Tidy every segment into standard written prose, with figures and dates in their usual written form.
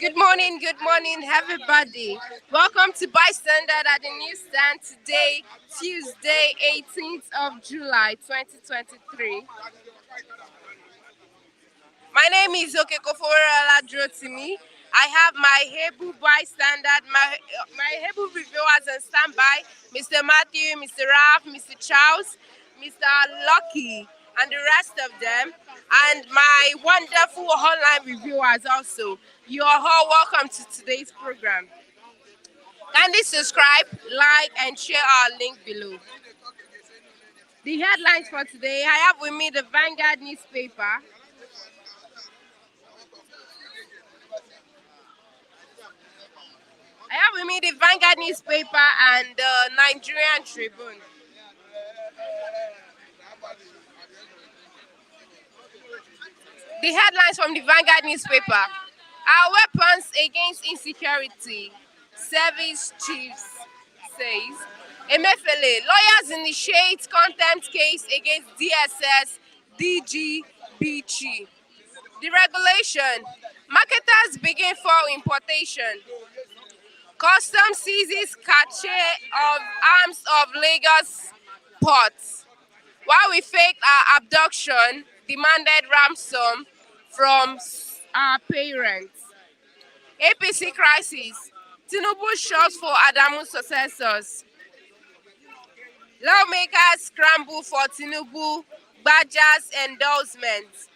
Good morning, everybody. Welcome to Bystander at the Newsstand today, Tuesday, 18th of July, 2023. My name is Okekofora Ladrotimi. I have my Hebu bystander, my Hebu reviewers on standby, Mr. Matthew, Mr. Ralph, Mr. Charles, Mr. Lucky, and the rest of them, and my wonderful online reviewers also. You are all welcome to today's program. Kindly subscribe, like, and share our link below. The headlines for today, I have with me the Vanguard newspaper. I have with me the Vanguard newspaper and the Nigerian Tribune. The headlines from the Vanguard newspaper. Our weapons against insecurity, service chiefs says. Emefiele, lawyers initiate contempt case against DSS, DG, BG. Deregulation, marketers begin for importation. Custom seizes cache of arms of Lagos ports. While we faked our abduction, demanded ransom from our parents. APC crisis. Tinubu shots for Adamu's successors. Lawmakers scramble for Tinubu Baja's endorsement.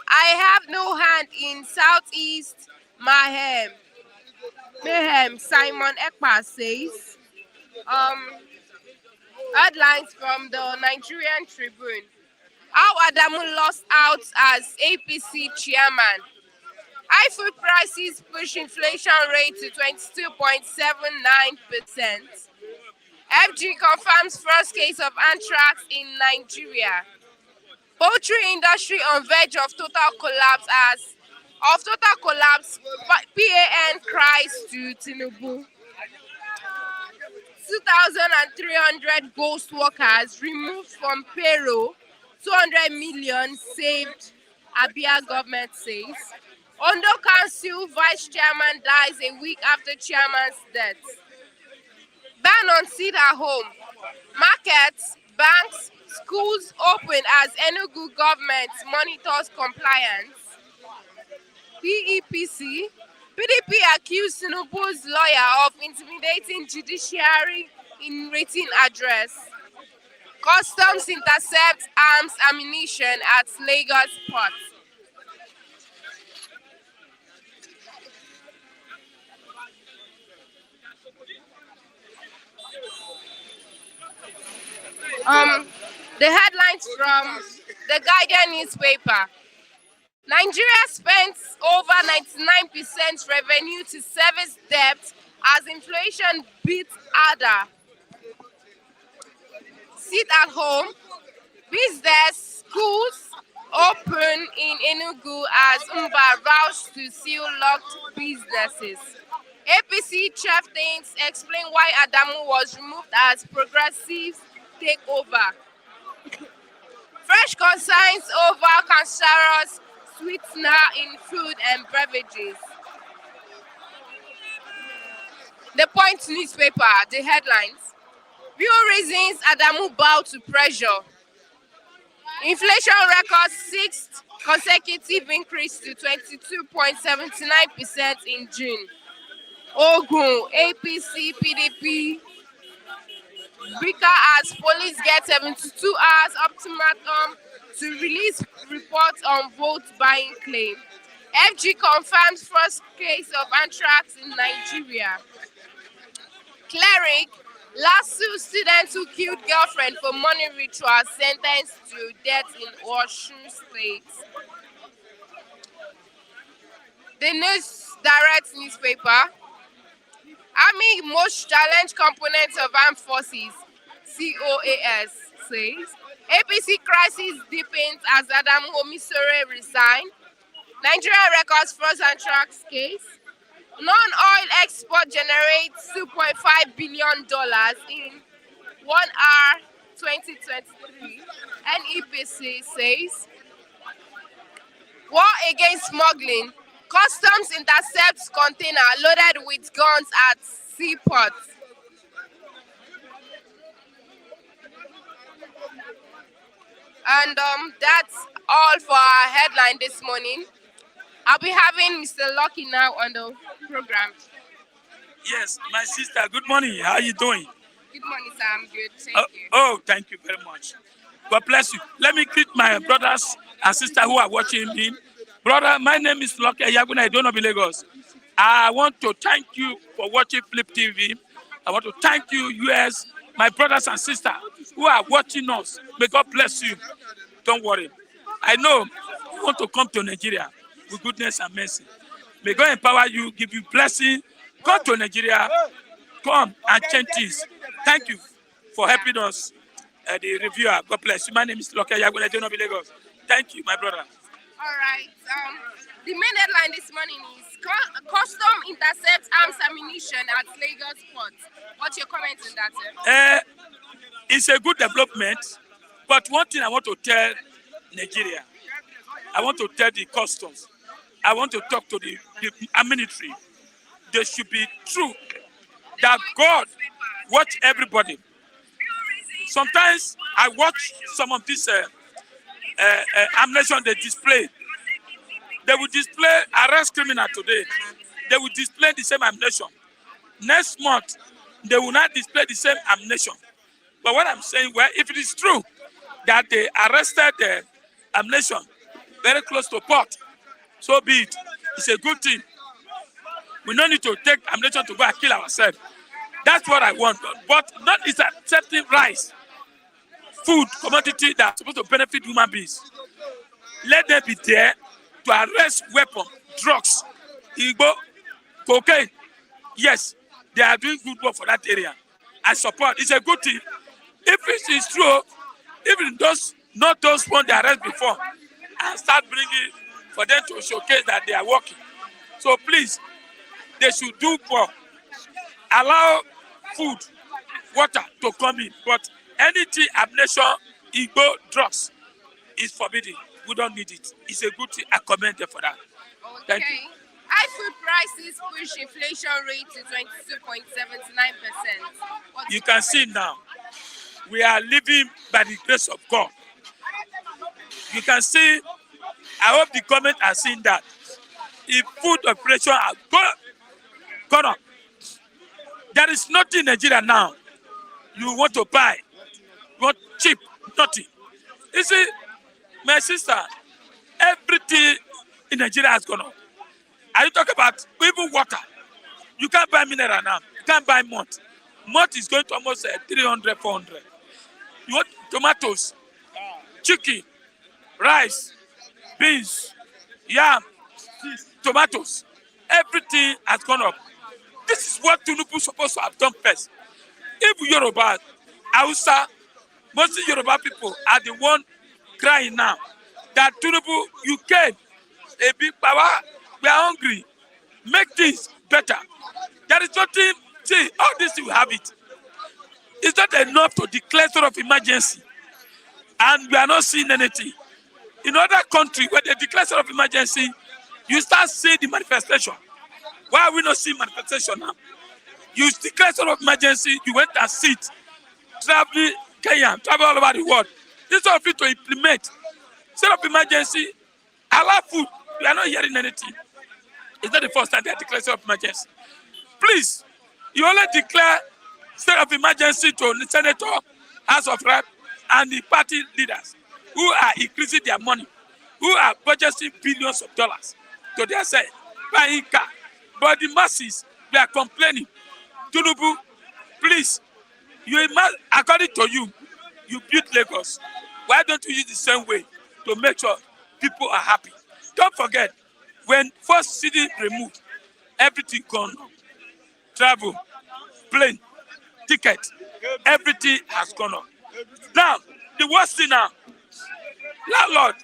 I have no hand in Southeast Mayhem. Simon Ekpa says. Headlines from the Nigerian Tribune. How Adamu lost out as APC chairman. High food prices push inflation rate to 22.79%. FG confirms first case of anthrax in Nigeria. Poultry industry on verge of total collapse PAN cries to Tinubu. 2,300 ghost workers removed from payroll. 200 million saved, Abia government says. Ondo Council vice chairman dies a week after chairman's death. Ban on sit at home. Markets, banks, schools open as Enugu government monitors compliance. PDP accused Tinubu's lawyer of intimidating judiciary in written address. Customs intercept arms ammunition at Lagos port. The headlines from the Guardian newspaper. Nigeria spent over 99% revenue to service debt as inflation beat harder. Sit at home. Business schools open in Enugu as Umba rushed to seal locked businesses. APC chieftains explain why Adamu was removed as progressives take over. Fresh concerns over cancerous sweetener in food and beverages. The Point newspaper, the headlines. Real reasons Adamu bow to pressure. Inflation records sixth consecutive increase to 22.79% in June. Ogun, APC, PDP, Bika as police get 72 hours ultimatum to release reports on vote buying claim. FG confirms first case of anthrax in Nigeria. Cleric, last two students who killed girlfriend for money ritual sentenced to death in Osun State. The News Direct newspaper. Army most challenged components of armed forces, COAS, says. APC crisis deepens as Adamu Omisore resign. Nigeria records first anthrax case. Non-oil export generates $2.5 billion in 1 hour 2023, NEPC says. against smuggling. Customs intercepts container loaded with guns at seaport. And that's all for our headline this morning. I'll be having Mr. Lucky now on the program. Yes, my sister. Good morning. How are you doing? Good morning, sir. I'm good. Thank you. Oh, thank you very much. God bless you. Let me greet my brothers and sisters who are watching me. Brother, my name is Lucky Yaguna. I don't know Lagos. I want to thank you for watching Flip TV. I want to thank you, US, my brothers and sisters who are watching us. May God bless you. Don't worry. I know you want to come to Nigeria with goodness and mercy. May God empower you, give you blessing. Come to Nigeria, come and change things. Thank you for helping us, the reviewer. God bless you. My name is Loke Yaguna Jonobi Lagos. Thank you, my brother. All right. The main headline this morning is Custom intercepts arms ammunition at Lagos port. What's your comment on that, sir? It's a good development, but one thing I want to tell Nigeria, I want to tell the customs, I want to talk to the military. They should be true that God watch everybody. Sometimes I watch some of this ammunition they display. They will display arrest criminal today. They will display the same ammunition. Next month, they will not display the same ammunition. But what I'm saying, well, if it is true that they arrested the ammunition very close to port, so be it. It's a good thing. We don't need to take ammunition to go and kill ourselves. That's what I want. But not is accepting rice, food, commodity that's supposed to benefit human beings. Let them be there to arrest weapons, drugs, Igbo, cocaine. Yes, they are doing good work for that area. I support. It's a good thing. If it is true, even those not those one they arrest before, and start bringing for them to showcase that they are working. So please, they should do more. Allow food, water to come in, but anything ammunition, Igbo, drugs is forbidden. We don't need it. It's a good thing. I commend them for that. Okay. Thank you. High food prices push inflation rate to 22.79%. You can see now, we are living by the grace of God. You can see, I hope the government has seen that. If food operation has gone up, there is nothing in Nigeria now you want to buy. You want cheap, nothing. You see, my sister, everything in Nigeria has gone up. Are you talking about even water? You can't buy mineral now. You can't buy malt. Malt is going to almost 300, 400. You want tomatoes, chicken, rice, beans, yam, tomatoes. Everything has gone up. This is what Tinubu is supposed to have done first. If Yoruba, Hausa, mostly Yoruba people are the one crying now that Tinubu, you came, a big power, we are hungry. Make things better. There is nothing, see, all this you have it. It's not enough to declare sort of emergency. And we are not seeing anything. In other countries, when they declare sort of emergency, you start seeing the manifestation. Why are we not seeing manifestation now? You declare sort of emergency, you went and sit, travel Kenya, travel all over the world. This is all free to implement. State of emergency, allow food. We are not hearing anything. It's not the first time they declare state of emergency. Please, you only declare state of emergency to the senator, House of Rep, and the party leaders who are increasing their money, who are budgeting billions of dollars to their side, buying car. But the masses, they are complaining. Tinubu, please, according to you, you built Lagos. Why don't you use the same way to make sure people are happy? Don't forget, when first city removed, everything gone. Travel, plane, ticket, everything has gone up. Now, the worst thing now, landlord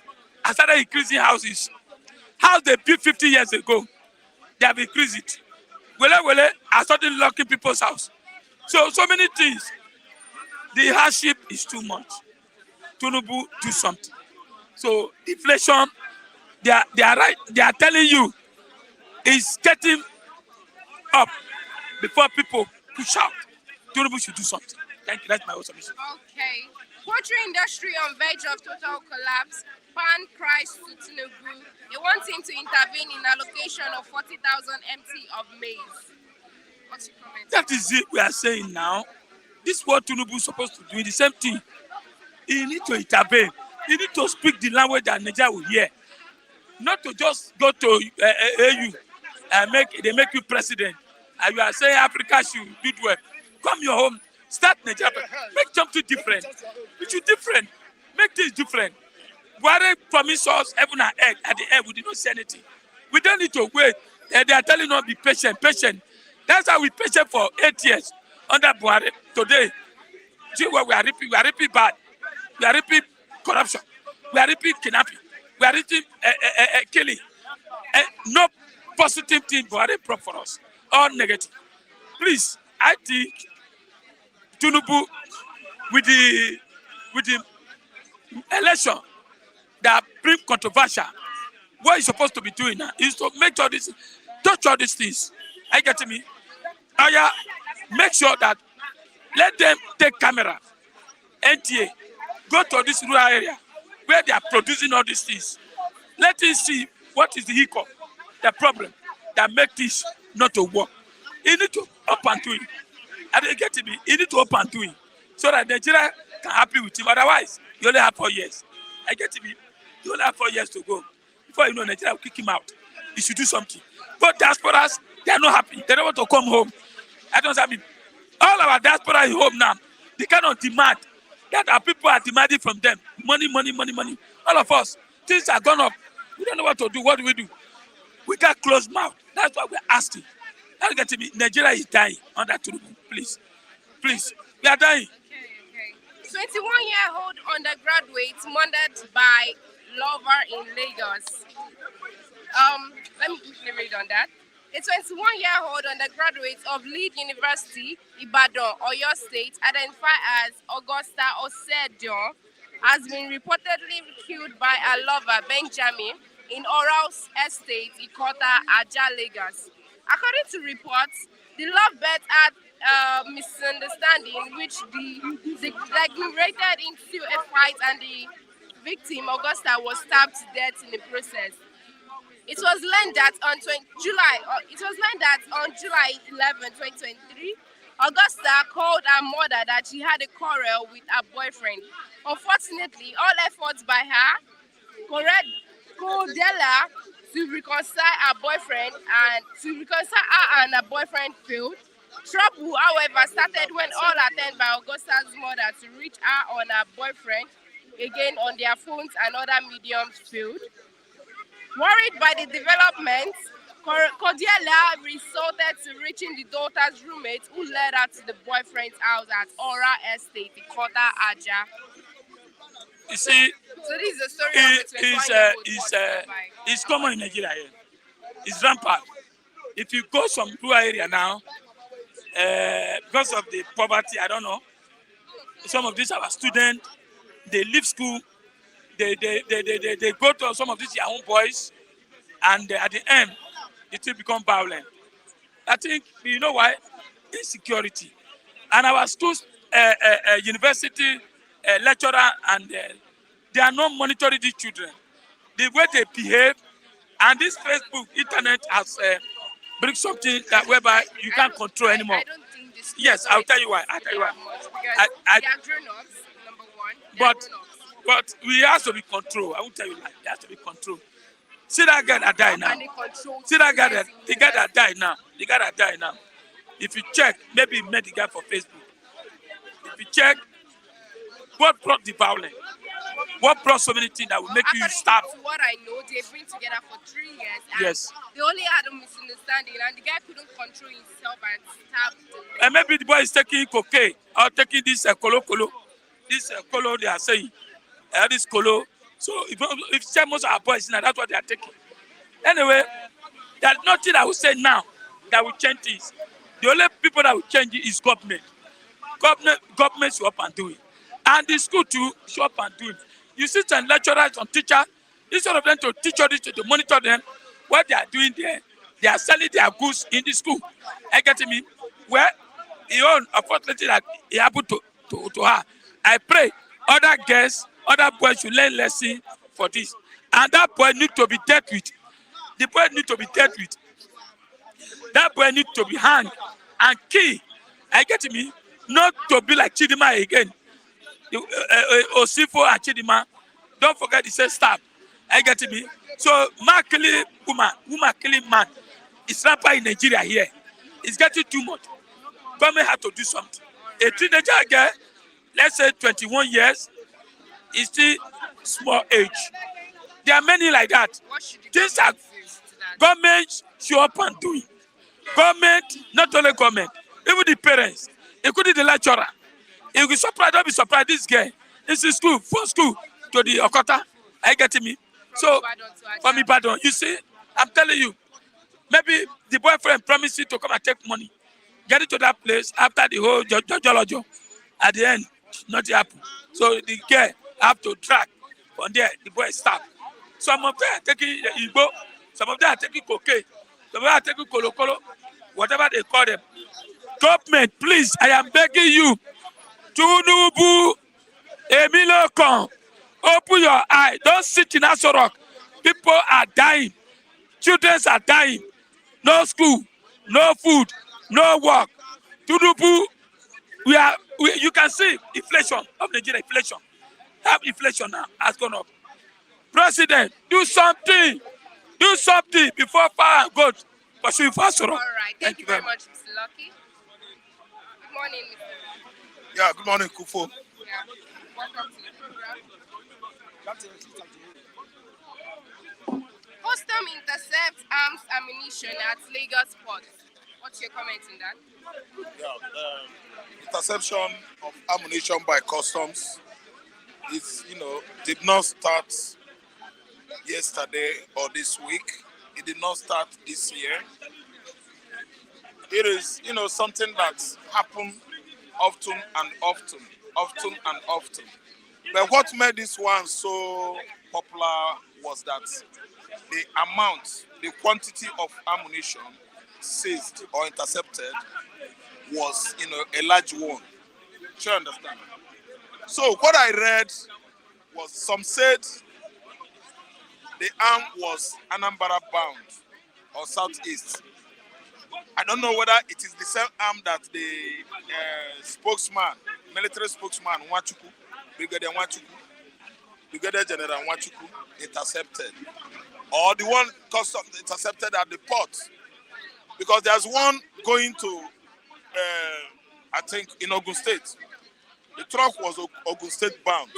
has started increasing houses. House they built 50 years ago, they have increased it. Wele are started locking people's house. So many things. The hardship is too much. Tinubu do something. So inflation, they are right. They are telling you it's getting up before people push out. Tinubu should do something. Thank you. That's my own submission. Okay. Poultry industry on verge of total collapse. Pan cries to Tinubu. They want him to intervene in allocation of 40,000 MT of maize. What's your comment? That is it we are saying now. This is what Tinubu is supposed to do. The same thing. He need to intervene. He need to speak the language that Nigeria will hear. Not to just go to AU and they make you president. And you are saying Africa should do well. Come your home. Start Nigeria. Make something different. It should different. Make things different. Buhari promised us heaven and earth. At the end, we did not see anything. We don't need to wait. They are telling us be patient, patient. That's how we patient for 8 years under Buhari. Today, see what we are reaping. We are reaping bad. We are reaping corruption. We are reaping kidnapping. We are reaping killing. No positive thing Buhari brought for us. All negative. Please, I think Tinubu with the election that bring controversial, what he's supposed to be doing now is to make sure this, touch all these things. Are you getting me? Make sure that let them take camera, NTA, go to this rural area where they are producing all these things. Let us see what is the hiccup, the problem that make this not to work. You need to up and do it. Are you getting me? You need to up and do it so that Nigeria can happy with him. Otherwise, you only have 4 years. Are you getting me? You only have 4 years to go. Before you know, Nigeria will kick him out. He should do something. But diasporas, they are not happy. They don't want to come home. I don't know. All our diaspora is home now. They cannot demand that our people are demanding from them. Money, money, money, money. All of us, things are gone up. We don't know what to do. What do? We got closed mouth. That's why we're asking. Are you getting me? Nigeria is dying under Tinubu. Please. Please. We are dying. Okay. 21-year-old undergraduate murdered by lover in Lagos. Let me quickly read on that. A 21-year-old undergraduate of Lead University, Ibadan, Oyo State, identified as Augusta Osedio, has been reportedly killed by her lover, Benjamin, in Oral's estate, Ikota, Aja, Lagos. According to reports, the lovebird had misunderstanding which degenerated into a fight, and the victim, Augusta, was stabbed to death in the process. It was learned that on July 11, 2023, Augusta called her mother that she had a quarrel with her boyfriend. Unfortunately, all efforts by her, Cordella, to reconcile her and her boyfriend failed. Trouble, however, started when all attempts by Augusta's mother to reach her on her boyfriend, again on their phones and other mediums, failed. Worried by the developments, Cordelia resorted to reaching the daughter's roommate, who led her to the boyfriend's house at Ora Estate, Ikota, Aja. You see, so this is the story of the 21-year-old. It's common in Nigeria here. It's rampant. If you go some rural area now, because of the poverty, I don't know, some of these are students, they leave school, they go to some of these young boys, and at the end, it will become violent. I think, you know why? Insecurity. And our schools, university lecturer, and they are not monitoring these children. The way they behave, and this Facebook, internet has bring something that whereby you can't control anymore. I don't think this. Yes, I'll tell you why. They are grown-ups, number one. But we have to be controlled. I won't tell you like there has to be control. See that guy that died now. See that guy the guy that died now. The guy that died now. If you check, maybe you met the guy for Facebook. If you check, what brought the violence? What brought so many things that will make you stop? To what I know, they've been together for 3 years. And yes. They only had a misunderstanding, and the guy couldn't control himself and stabbed him. And maybe the boy is taking cocaine or taking this colo. This colo they are saying. This colo. So if most of our boys now, that's what they are taking. Anyway, there's nothing I will say now that will change this. The only people that will change it is government. Government should up and do it. And the school too should up and do it. You see some lecturers, some teachers, Instead of them to teach all this, to monitor them, what they are doing there, they are selling their goods in the school. I get me? Well, he own unfortunately that he happened to her. I pray other girls, other boys should learn lesson for this. And that boy need to be dealt with. The boy need to be dealt with. That boy need to be hanged and killed. I get me? Not to be like Chidima again. Osifo and Chidima. Don't forget he said stop. I get me? So man killing woman killing man. It's not in Nigeria here. It's getting too much. Government had to do something. A teenager girl, let's say 21 years, is still small age. There are many like that. Things are government show up and do it. Government, not only government, even the parents, including the lecturer. If you surprise, don't be surprised. This girl is in school, for school to the Okota. Are you getting me? So, from Ibadan, you see, I'm telling you, maybe the boyfriend promised you to come and take money. Get it to that place after the whole jojo. At the end, nothing happened. So the girl have to track from there. The boy stop. Some of them are taking Igbo, some of them are taking cocaine, some of them are taking kolokolo, whatever they call them. Government, please, I am begging you. Tunubu, Emilokon, open your eye. Don't sit in Aso Rock. People are dying. Children are dying. No school, no food, no work. Tunubu, you can see inflation of Nigeria. Inflation. Have inflation now has gone up. President, do something. Do something before fire and God pursue Aso Rock. All right. Thank you very much, Mr. Lucky. Good morning, Mr. Yeah, good morning, Kufo. Yeah. Welcome to the program. Custom intercept arms ammunition at Lagos port. What's your comment on that? Yeah, interception of ammunition by customs is, did not start yesterday or this week. It did not start this year. It is, something that happened often and often. But what made this one so popular was that the quantity of ammunition seized or intercepted was, a large one. Do you understand? So what I read was some said the arm was Anambra bound or southeast. I don't know whether it is the same arm that the military spokesman Nwachukwu, Brigadier General Nwachukwu intercepted, or the one customs intercepted at the port, because there's one going to, I think, in Ogun State. The truck was Ogun State bound.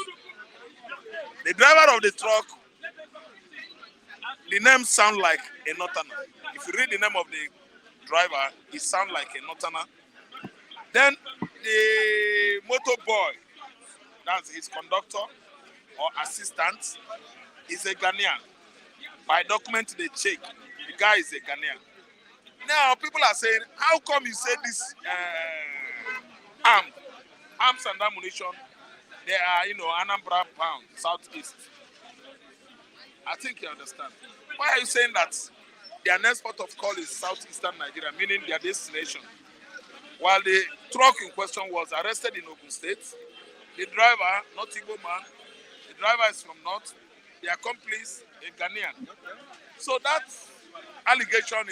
The driver of the truck, the name sounds like a Northerner. If you read the name of the driver, it sounds like a Northerner. Then the motor boy, that's his conductor or assistant, is a Ghanaian. By document they check, the guy is a Ghanaian. Now people are saying, how come you say this arms and ammunition, they are, Anambra bound, southeast? I think you understand. Why are you saying that their next port of call is southeastern Nigeria, meaning their destination? While the truck in question was arrested in Ogun State, the driver, not Igbo man, the driver is from North, the accomplice, a Ghanaian. So that allegation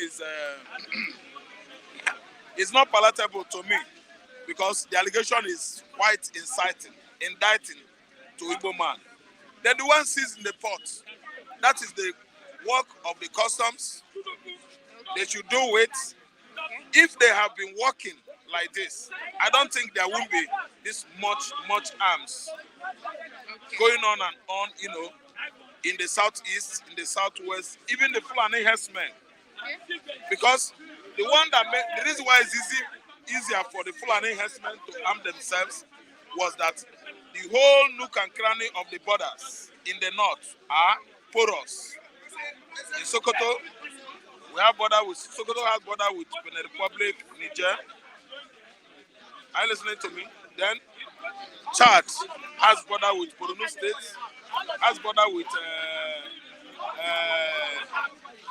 is not palatable to me, because the allegation is quite indicting to Igbo man. Then the one seized in the port, that is the work of the customs. They should do it. If they have been working like this, I don't think there will be this much arms going on and on, in the southeast, in the southwest, even the Fulani herdsmen. Because the reason why it's easier for the Fulani herdsmen to arm themselves was that the whole nook and cranny of the borders in the north are porous. In Sokoto, Sokoto has border with Benin Republic, Niger. Are you listening to me? Then Chad has border with Borno State, has border with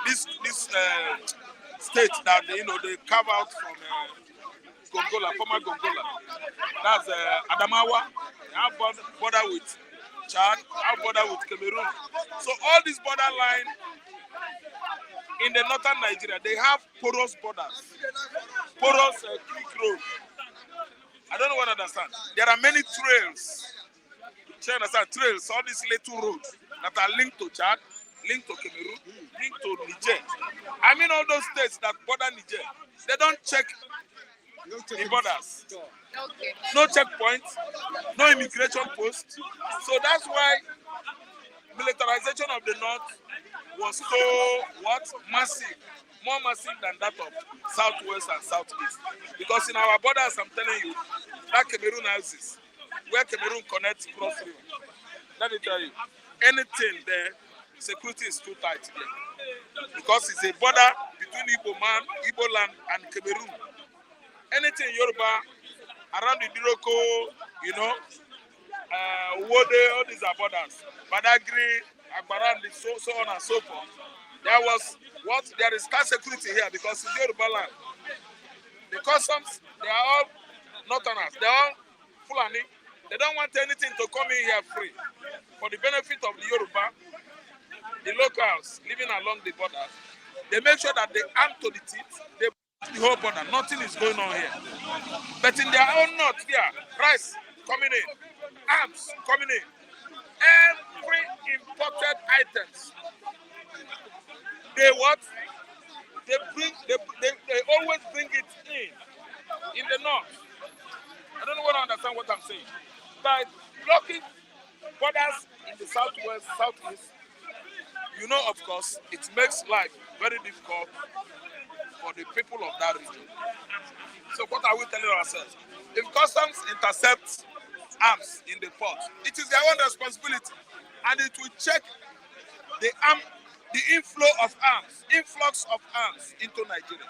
this state that they carve out from Gongola, former Gongola. That's Adamawa. They have border with Chad, have border with Cameroon. So all these borderline in the northern Nigeria, they have porous borders, porous creek road. I don't know what I understand. There are many trails. You understand? Trails, all these little roads that are linked to Chad, linked to Cameroon, linked to Niger. I mean all those states that border Niger, they don't check the borders. Okay. No checkpoints, no immigration posts. So that's why militarization of the north was so massive, more massive than that of southwest and southeast. Because in our borders, I'm telling you, that Cameroon houses, where Cameroon connects cross river. Let me tell you, anything there, security is too tight there. Because it's a border between Igbo land and Cameroon. Anything Yoruba, around the Diroko, Wode, all these are borders. Badagry, Agbarandi, so on and so forth. There is scarce security here because it's Yoruba land. The customs, they are all northerners, they are all Fulani. They don't want anything to come in here free. For the benefit of the Yoruba, the locals living along the border, they make sure that they arm to the teeth, they the whole border, nothing is going on here. But in their own north here, rice coming in, arms coming in, every imported items, they always bring it in the north. I don't know what I understand what I'm saying. By blocking borders in the southwest, southeast, of course, it makes life very difficult for the people of that region. So what are we telling ourselves? If customs intercept arms in the port, it is their own responsibility, and it will check the inflow of arms, influx of arms into Nigeria.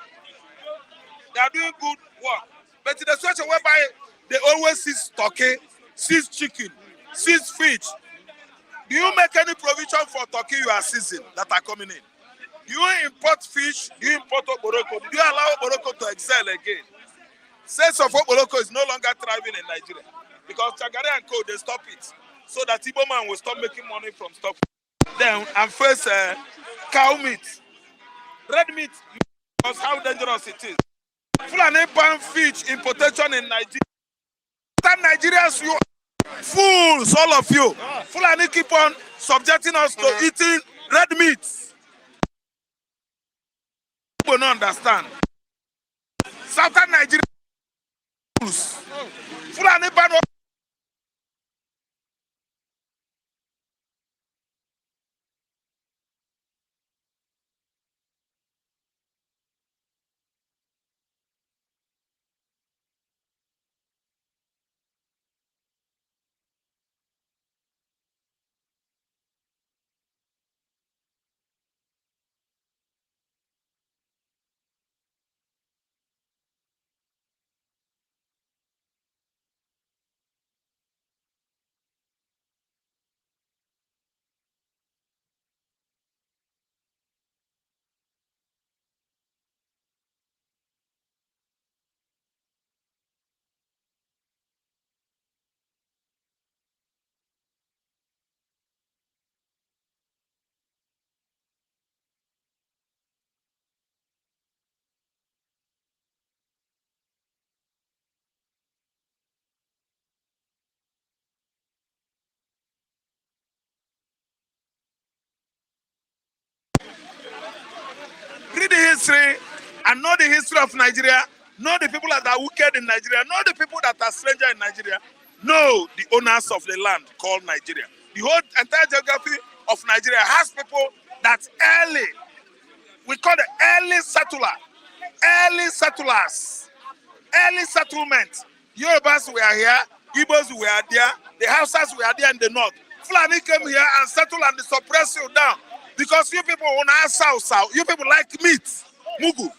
They are doing good work, but in a situation whereby they always seize turkey, seize chicken, seize fish, do you make any provision for turkey you are seizing that are coming in? Do you import fish? Do you import Oboroko? Do you allow Oboroko to excel again? Sales of Oboroko is no longer thriving in Nigeria because Chagari and Co, they stop it so that Igbo man will stop making money from stock. Then and first cow meat, red meat, because how dangerous it is. Fulani ban fish importation in Nigeria. Nigerians, you fools, all of you. Fulani keep on subjecting us to eating red meat. People don't understand. Southern Nigeria fools. Fulani ban. Read the history and know the history of Nigeria. Know the people that are wicked in Nigeria. Know the people that are stranger in Nigeria. Know the owners of the land called Nigeria. The whole entire geography of Nigeria has people that we call the early settlers, early settlement. Yorubas were here, Igbos were there, the Hausas were there in the north. Fulani came here and settled and suppressed you down. Because you people on our south, you people like meat, mugu.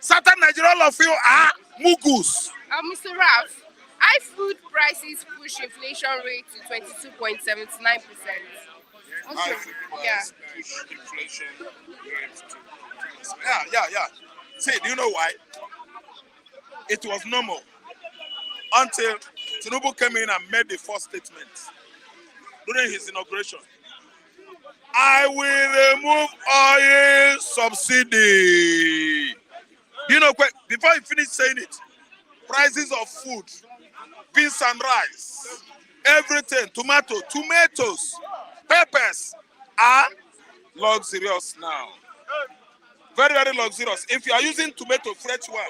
Southern Nigeria, all of you are mugus. Mr. Ralph, high food prices push inflation rate to 22.79%. High Okay. food Yeah. price push inflation rate to yeah. See, do you know why? It was normal until Tinubu came in and made the first statement during his inauguration. I will remove oil subsidy. Do you know, before he finished saying it, prices of food, beans and rice, everything, tomatoes, peppers are luxurious now. Very, very luxurious. If you are using tomato, fresh one,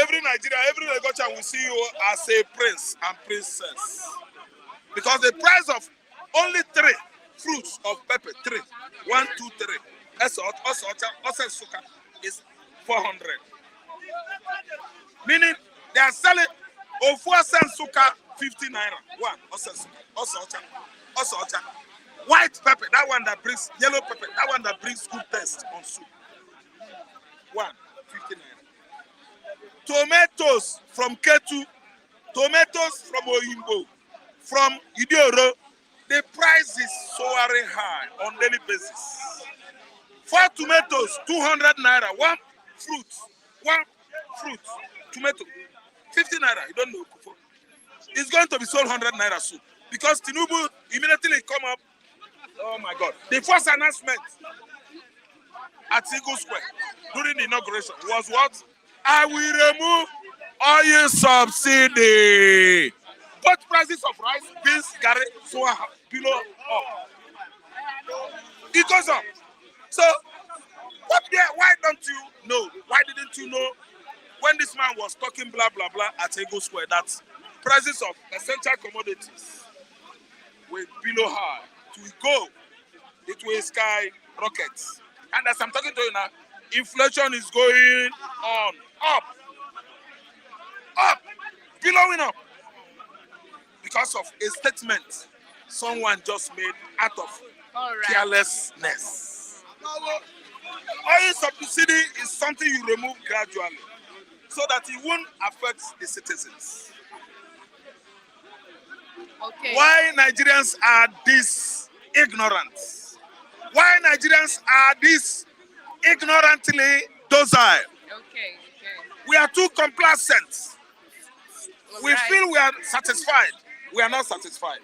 every Nigerian, every Lagosian will see you as a prince and princess. Because the price of only three fruits of pepper, three, one, two, three, is 400. Meaning they are selling Ofua Suka 50 naira. One, Osa white pepper, that one that brings yellow pepper, that one that brings good taste on soup. One, 50 naira. Tomatoes from Ketu, tomatoes from Oyimbo, from Idioro, the price is soaring high on daily basis. 4 tomatoes, 200 naira. One fruit, tomato, 50 naira. You don't know. It's going to be sold 100 naira soon. Because Tinubu immediately come up. Oh my God. The first announcement at Enugu Square during the inauguration was what? I will remove oil subsidy. Both prices of rice, beans, garri, so below up. It goes up. So, why don't you know? Why didn't you know when this man was talking blah blah blah at Enugu Square that prices of essential commodities were below high? It will go. It will skyrocket. And as I'm talking to you now, inflation is going on up, billowing up because of a statement someone just made out of carelessness. Oil subsidy is something you remove gradually so that it won't affect the citizens. Okay. Why Nigerians are this ignorant? Why Nigerians are this ignorantly docile? Okay. We are too complacent. We Right. feel we are satisfied. We are not satisfied.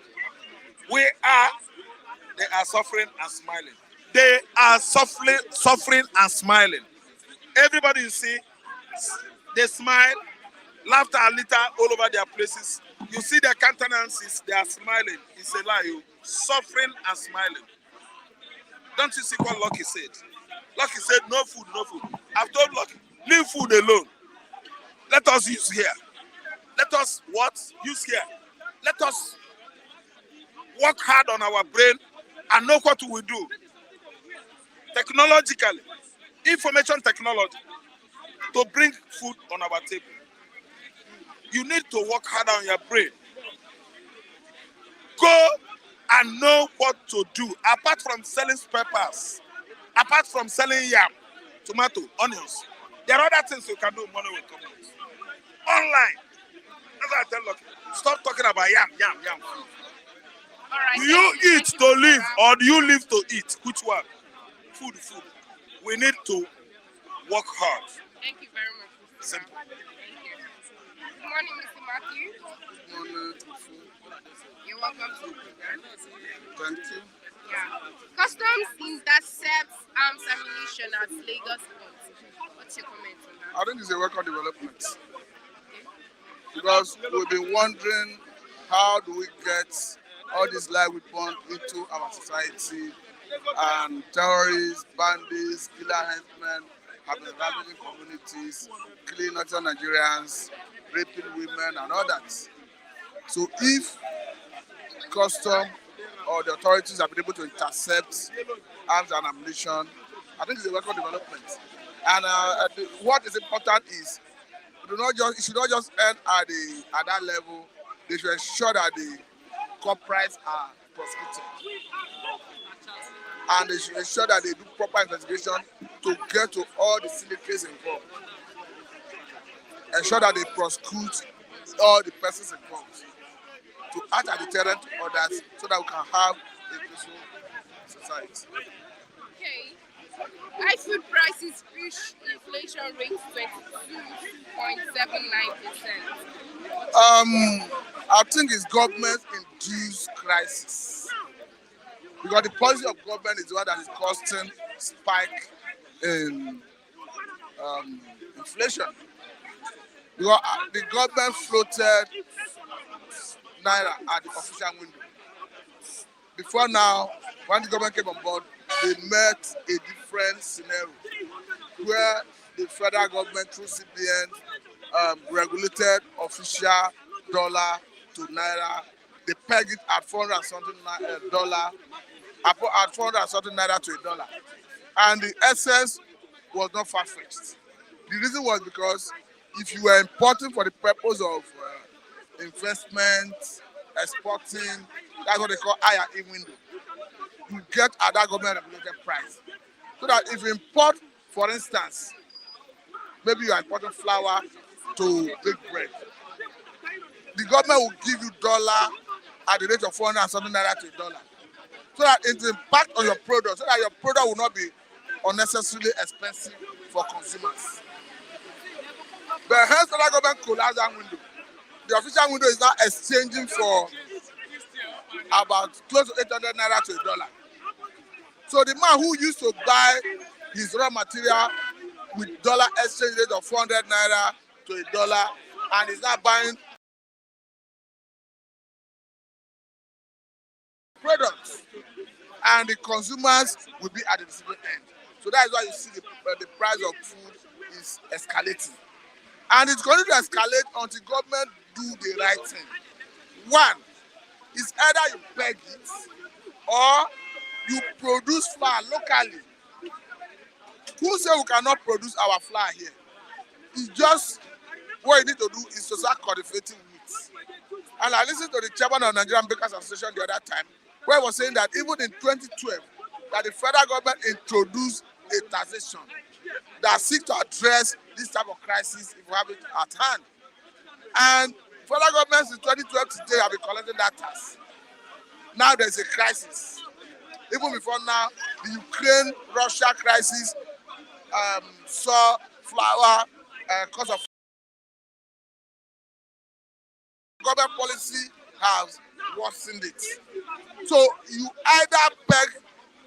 They are suffering and smiling. They are suffering and smiling. Everybody you see, they smile, laughter and litter all over their places. You see their countenances, they are smiling. It's a lie, you. Suffering and smiling. Don't you see what Lucky said? Lucky said, no food, no food. I've told Lucky, leave food alone. Let us use here. Let us what? Use here. Let us work hard on our brain and know what we will do. Technologically, information technology, to bring food on our table. You need to work hard on your brain. Go and know what to do. Apart from selling peppers, apart from selling yam, tomato, onions, there are other things you can do. Money will come out. Online. That's what I tell Lucky. Stop talking about yam. All right. Do you eat to live or do you live to eat? Which one? Food. We need to work hard. Thank you very much, Mr. Simple. Thank you. Good morning, Mr. Matthew. You're welcome to the program. Thank you. Yeah. Customs intercepts arms ammunition at Lagos port. What's your comment on that? I think it's a welcome development because we've been wondering how do we get all these live weapons into our society, and terrorists, bandits, killer henchmen have been ravaging communities, killing other Nigerians, raping women and all that. So if custom or the authorities have been able to intercept arms and ammunition, I think it's a welcome development. And what is important is it should not just end at that level. They should ensure that the culprits are prosecuted, and they should ensure that they do proper investigation to get to all the syndicates involved. Ensure that they prosecute all the persons involved to act as a deterrent to others, so that we can have a peaceful society. Okay. High food prices push inflation rate to 22.79%. I think it's government-induced crisis because the policy of government is the one that is causing spike in inflation. Because the government floated naira at the official window. Before now, when the government came on board, they met a different scenario where the federal government through CBN regulated official dollar to naira. They pegged it at 400 and something dollar, at 400 and something naira to a dollar. And the essence was not far-fetched. The reason was because if you were importing for the purpose of investment, exporting, that's what they call IRE window, you get at that government regulated price. So that if you import, for instance, maybe you are importing flour to bake bread, the government will give you dollar at the rate of 400 and something naira to a dollar. So that it will impact on your product, so that your product will not be unnecessarily expensive for consumers. But hence federal government collapsed that window. The official window is now exchanging for about close to 800 naira to a dollar. So the man who used to buy his raw material with dollar exchange rate of 400 naira to a dollar and is now buying products, and the consumers will be at the receiving end. So that is why you see the price of food is escalating. And it's going to escalate until government do the right thing. One, is either you peg it or you produce flour locally. Who say we cannot produce our flour here? It's just what you need to do is to start cultivating wheat. And I listened to the chairman of Nigerian Bakers Association the other time, where he was saying that even in 2012, that the federal government introduced a taxation that seeks to address this type of crisis if we have it at hand. And federal governments in 2012 today have been collecting that tax. Now there's a crisis. Even before now, the Ukraine-Russia crisis saw flour because of government policy has worsened it. So you either peg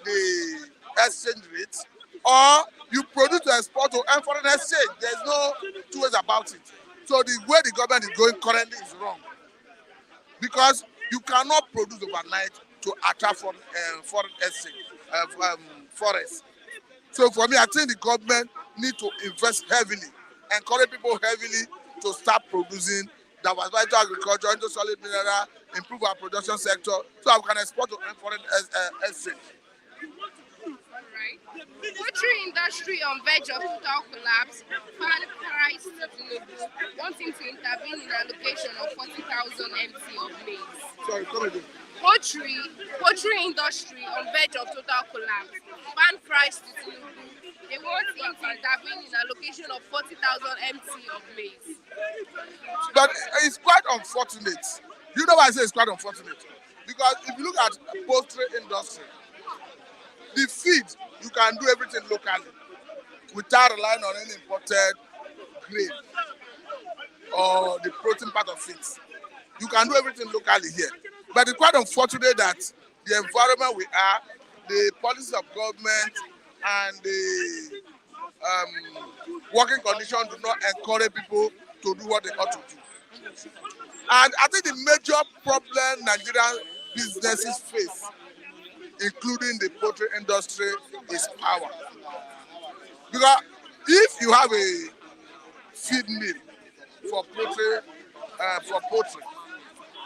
the exchange rate or you produce to export to earn foreign exchange. There's no two ways about it. So the way the government is going currently is wrong, because you cannot produce overnight to attract foreign exchange, forests. So for me, I think the government need to invest heavily, encourage people heavily to start producing diversify into agriculture, into solid mineral, improve our production sector, so that we can export to foreign exchange. Right. Poultry industry on verge of total collapse. Pan price Enugu wanting to intervene in allocation of 40,000 MT of maize. Sorry, come again. Poultry industry on verge of total collapse. Pan price Enugu. They want him to intervene in allocation of 40,000 MT of maize. But it's quite unfortunate. You know why I say it's quite unfortunate? Because if you look at the poultry industry, the feed, you can do everything locally without relying on any imported grain or the protein part of it. You can do everything locally here. But it's quite unfortunate that the environment we are, the policies of government and the working conditions do not encourage people to do what they ought to do. And I think the major problem Nigerian businesses face, including the poultry industry, is power. Because if you have a feed mill for poultry,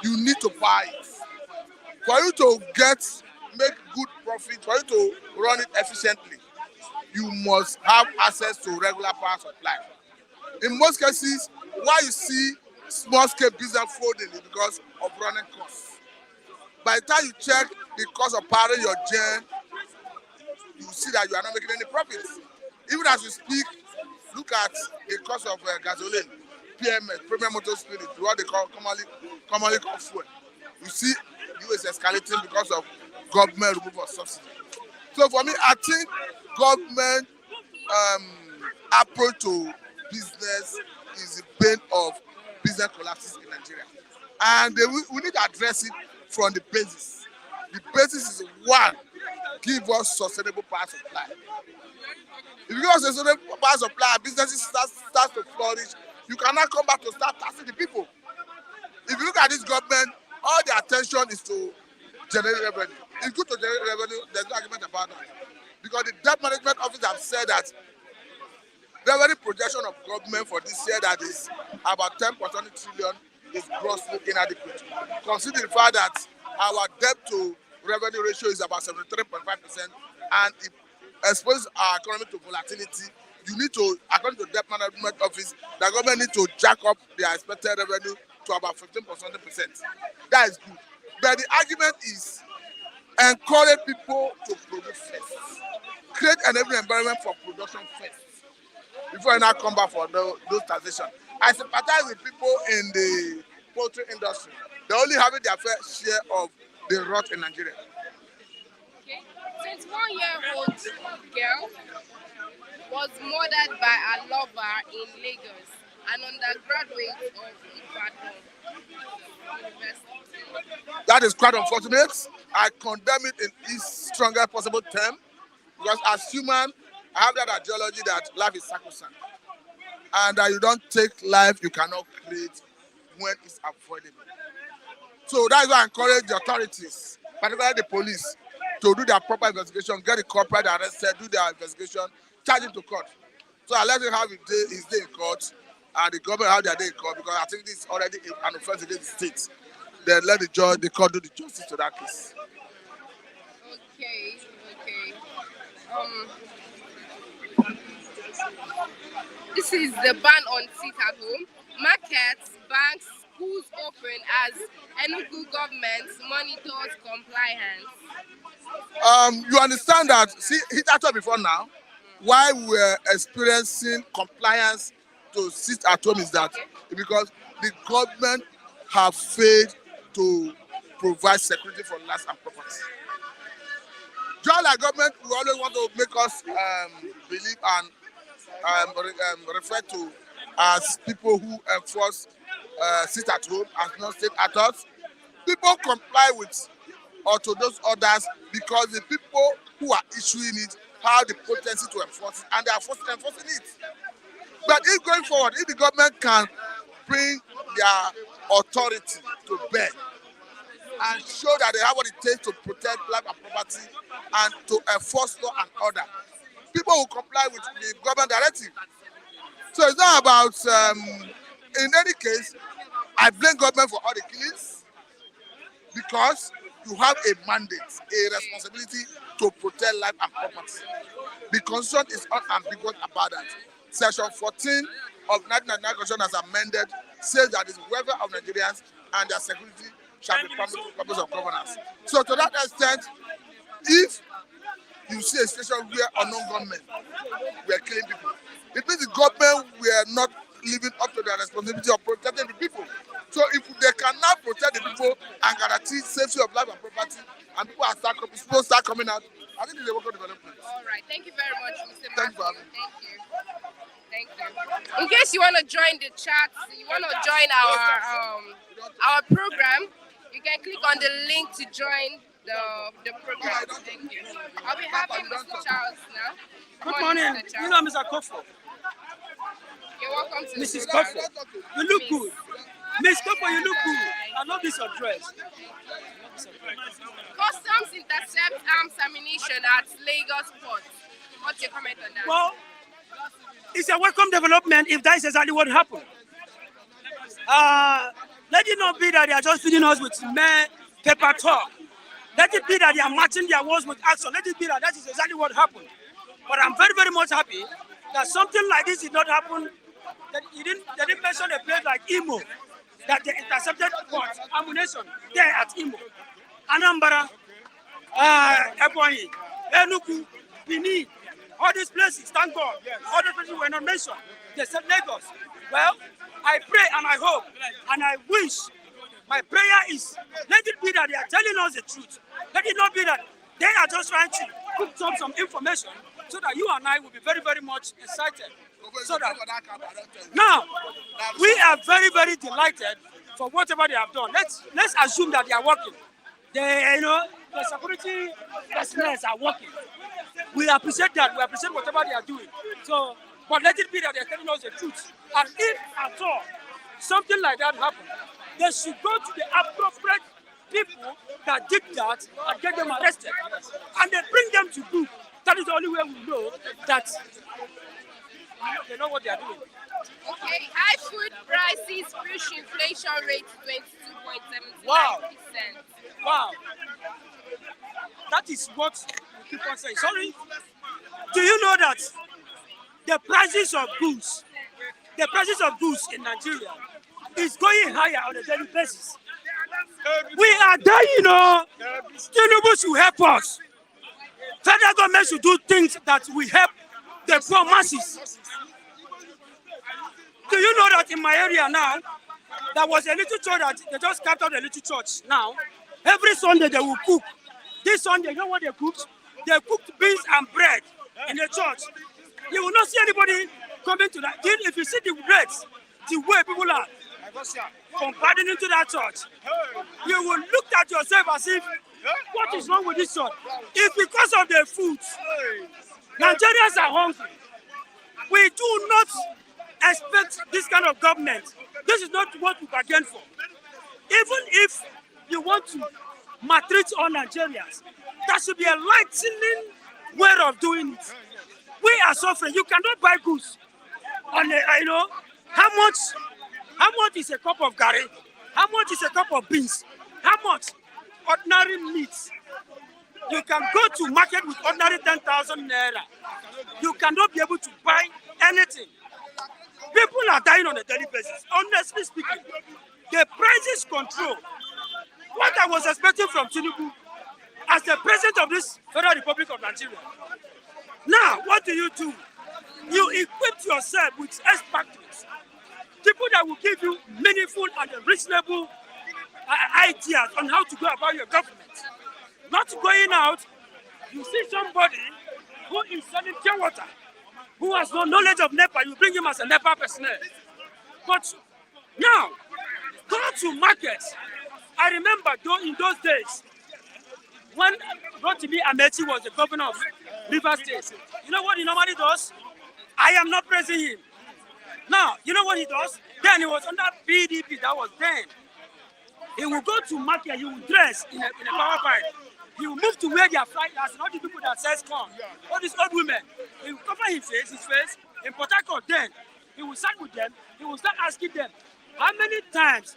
you need to buy it. For you to make good profit, for you to run it efficiently, you must have access to regular power supply. In most cases, why you see small-scale business folding is because of running costs. By the time you check the cost of powering your gen, you see that you are not making any profits. Even as we speak, look at the cost of gasoline, PMS, premium motor spirit, what they call commonly called fuel. You see, the US escalating because of government removal of subsidy. So for me, I think government approach to business is the bane of business collapses in Nigeria. And we need to address it from the basis. The basis is one, give us sustainable power supply. If you give us sustainable power supply, businesses start to flourish, you cannot come back to start taxing the people. If you look at this government, all their attention is to generate revenue. It's good to generate revenue, there's no argument about that. Because the debt management office have said that revenue projection of government for this year that is about 10.20 trillion is grossly inadequate. Considering the fact that our debt to revenue ratio is about 73.5% and it exposes our economy to volatility, you need to, according to the debt management office, the government needs to jack up their expected revenue to about 15.something%. That is good. But the argument is encourage people to produce first. Create an environment for production first before you now come back for those taxation. I sympathize with people in the poultry industry. They're only having their fair share of the rot in Nigeria. Okay. 21-year-old girl was murdered by a lover in Lagos, an undergraduate of Ibadan University. That is quite unfortunate. I condemn it in its strongest possible term because as human, I have that ideology that life is sacrosanct. And that you don't take life you cannot create when it's avoidable. So that's why I encourage the authorities, particularly the police, to do their proper investigation, get the culprit arrested, do their investigation, charge him to court. So I let him have his day in court, and the government have their day in court, because I think this is already an offense against the state. Then let the court do the justice to that case. Okay. This is the ban on sit at home. Markets, banks, schools open as Enugu government monitors compliance. You understand that, see, hit that before now, why we're experiencing compliance to sit at home is that because the government have failed to provide security for lives and property. Just like government, we always want to make us believe and refer to as people who enforce sit at home as non-state actors. People comply with or to those orders because the people who are issuing it have the potency to enforce it, and they are enforcing it. But if going forward, if the government can bring their authority to bear and show that they have what it takes to protect life and property and to enforce law and order, people will comply with the government directive. So it's not about, in any case, I blame government for all the killings because you have a mandate, a responsibility to protect life and property. The constitution is unambiguous about that. Section 14 of 1999 Constitution as amended says that the welfare of Nigerians and their security shall be paramount purpose of governance. So to that extent, if you see a situation where unknown government were killing people, it means the government were not living up to their responsibility of protecting the people. So if they cannot protect the people and guarantee safety of life and property, and people start coming out, I think it's a work of development. All right. Thank you very much, Mr. Thank Matthew. Thank you. In case you want to join the chat, you want to join our program, you can click on the link to join the program. Thank you. I'll be having Mr. Charles now. Good morning. You know, Mr. Kofo. You're welcome to Mrs. the program. Kofo, you look good. Miss Kofo, you look good. I love this dress. Customs intercept arms ammunition at Lagos port. What's your comment on that? Well, it's a welcome development if that is exactly what happened. Let it not be that they are just feeding us with mere paper talk. Let it be that they are matching their words with action. Let it be that is exactly what happened. But I'm very, very much happy that something like this did not happen. That they didn't mention a place like Imo, that they intercepted ammunition there at Imo. Anambra, Ebonyi, Enugu, Benin, all these places, thank God, all these places were not mentioned. They said Lagos. Well, I pray and I hope and I wish, my prayer is, let it be that they are telling us the truth. Let it not be that they are just trying to cooked up some information so that you and I will be very, very much excited. So that now we are very, very delighted for whatever they have done. Let's assume that they are working. The security personnel are working. We appreciate that. We appreciate whatever they are doing. So, but let it be that they are telling us the truth. And if at all something like that happens, they should go to the appropriate people that did that and get them arrested. And then bring them to book. That is the only way we know that they know what they are doing. Okay, high food prices push inflation rate to 22.79%. Wow. That is what we keep on saying. Sorry. Do you know that the prices of goods in Nigeria is going higher on a daily basis? We are dying, Tinubu should help us. Federal government should do things that will help the poor masses. Do you know that in my area now, there was a little church that they just captured a little church now. Every Sunday they will cook. This Sunday, you know what they cooked? They cooked beans and bread in the church. You will not see anybody coming to that. If you see the rates, the way people are comparing into that church, you will look at yourself as if, what is wrong with this church? It's because of the food. Nigerians are hungry. We do not expect this kind of government. This is not what we bargained for. Even if you want to maltreat all Nigerians, there should be a lightening way of doing it. We are suffering. You cannot buy goods on how much is a cup of garri? How much is a cup of beans? How much? Ordinary meat. You can go to market with ordinary 10,000 naira. You cannot be able to buy anything. People are dying on a daily basis. Honestly speaking, the prices control. What I was expecting from Tinubu as the president of this Federal Republic of Nigeria. Now, what do? You equip yourself with experts, people that will give you meaningful and reasonable ideas on how to go about your government. Not going out, you see somebody who is selling pure water, who has no knowledge of NEPA, you bring him as a NEPA personnel. But now, go to markets. I remember in those days, when Rotimi Amechi was the governor of Rivers State, you know what he normally does? I am not praising him. Now, you know what he does? Then he was under PDP, that was then. He will go to market, he will dress in a power bike. He will move to where they are flying, as all the people that sells corn, all these old women. He will cover his face in Port Harcourt. Then he will start with them, he will start asking them, how many times,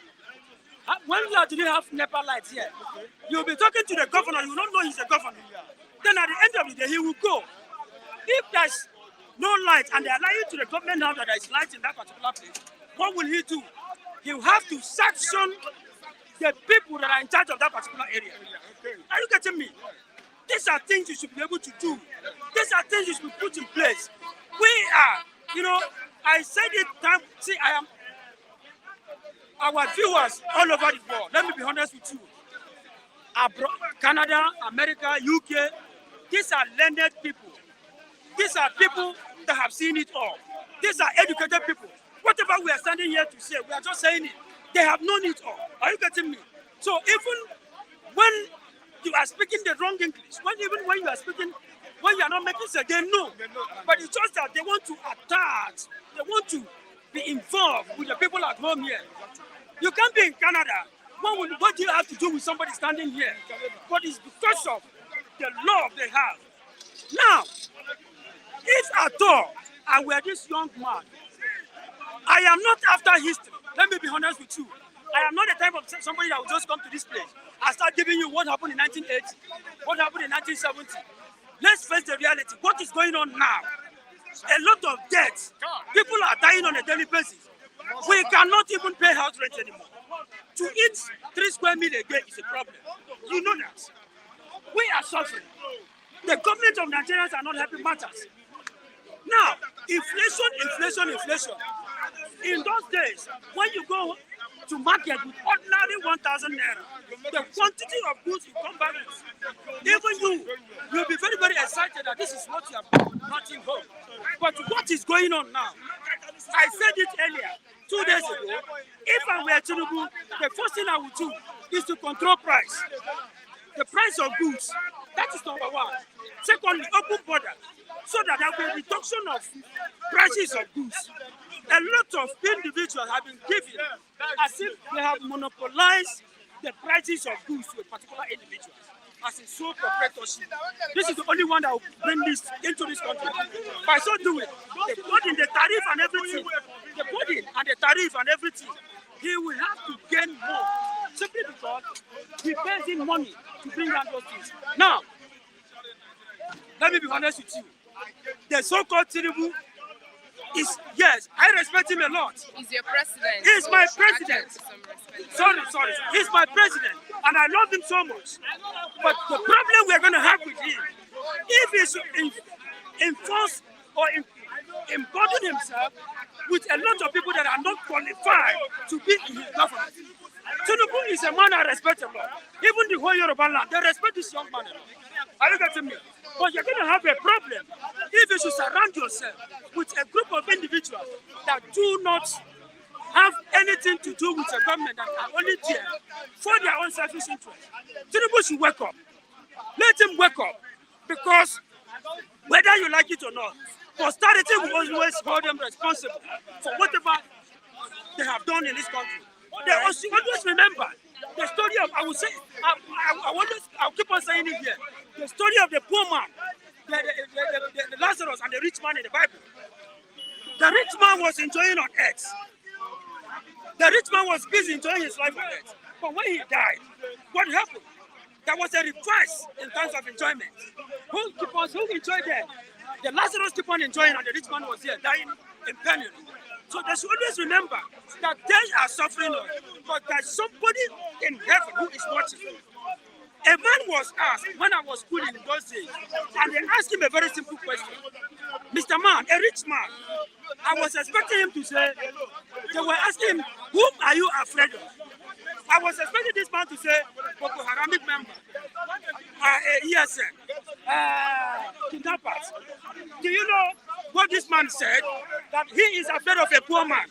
when do you have NEPA lights here? You will be talking to the governor, you will not know he's a governor. Then at the end of the day, he will go. If there's no light and they are lying to the government now that there is light in that particular place, what will he do? He will have to sanction the people that are in charge of that particular area. Are you getting me? These are things you should be able to do. These are things you should put in place. We are, I said it time. See, I am our viewers all over the world. Let me be honest with you. Canada, America, UK, these are learned people. These are people that have seen it all. These are educated people. Whatever we are standing here to say, we are just saying it. They have known it all. Are you getting me? So even when you are speaking the wrong English, even when you are speaking, when you are not making sense, they know. But it's just that they want to attack. They want to be involved with the people at home here. You can't be in Canada. What do you have to do with somebody standing here? But it's because of the love they have. Now, if at all I were this young man, I am not after history. Let me be honest with you. I am not the type of somebody that will just come to this place and start giving you what happened in 1980, what happened in 1970. Let's face the reality. What is going on now? A lot of debt. People are dying on a daily basis. We cannot even pay house rent anymore. To eat 3 square meals a day is a problem. You know that. We are suffering. The government of Nigerians are not helping matters. Now, inflation. In those days, when you go to market with ordinary 1,000 naira. The quantity of goods you come back with, even you'll be very, very excited that this is what you have brought in home. But what is going on now? I said it earlier, 2 days ago. If I were Enugu, the first thing I would do is to control price. The price of goods. That is number one. Secondly, open border, so that there will be a reduction of prices of goods. A lot of individuals have been given as if they have monopolized the prices of goods to a particular individual, as in sole proprietorship. This is the only one that will bring this into this country. By so doing, the burden, the tariff and everything, the burden and the tariff and everything, he will have to gain more, simply because he pays in money to bring down those things. Now, let me be honest with you. The so-called Tinubu is, yes, I respect him a lot. He's your president. He's my So president. attach some respect. Sorry. He's my president, and I love him so much. But the problem we're going to have with him, if he should enforce or embody himself with a lot of people that are not qualified to be in his government. Tinubu is a man I respect a lot. Even the whole Yoruba land, they respect this young man a lot. Are you getting me? But you're going to have a problem if you should surround yourself with a group of individuals that do not have anything to do with the government, that are only there for their own selfish interest. Tinubu should wake up. Let him wake up. Because whether you like it or not, posterity will always hold them responsible for whatever they have done in this country. They also always remember the story of, I'll keep on saying it here, the story of the poor man, the Lazarus and the rich man in the Bible. The rich man was enjoying on earth. The rich man was busy enjoying his life on earth. But when he died, what happened? There was a reverse in terms of enjoyment. Who enjoyed that? The Lazarus keep on enjoying and the rich man was here, dying in penury. So they should always remember that they are suffering, but there's somebody in heaven who is watching. A man was asked when I was schooling in those days, and they asked him a very simple question. Mr. Man, a rich man, I was expecting him to say, they were asking him, whom are you afraid of? I was expecting this man to say, Boko Haramic member, ESN, kidnappers. Do you know what this man said? That he is afraid of a poor man.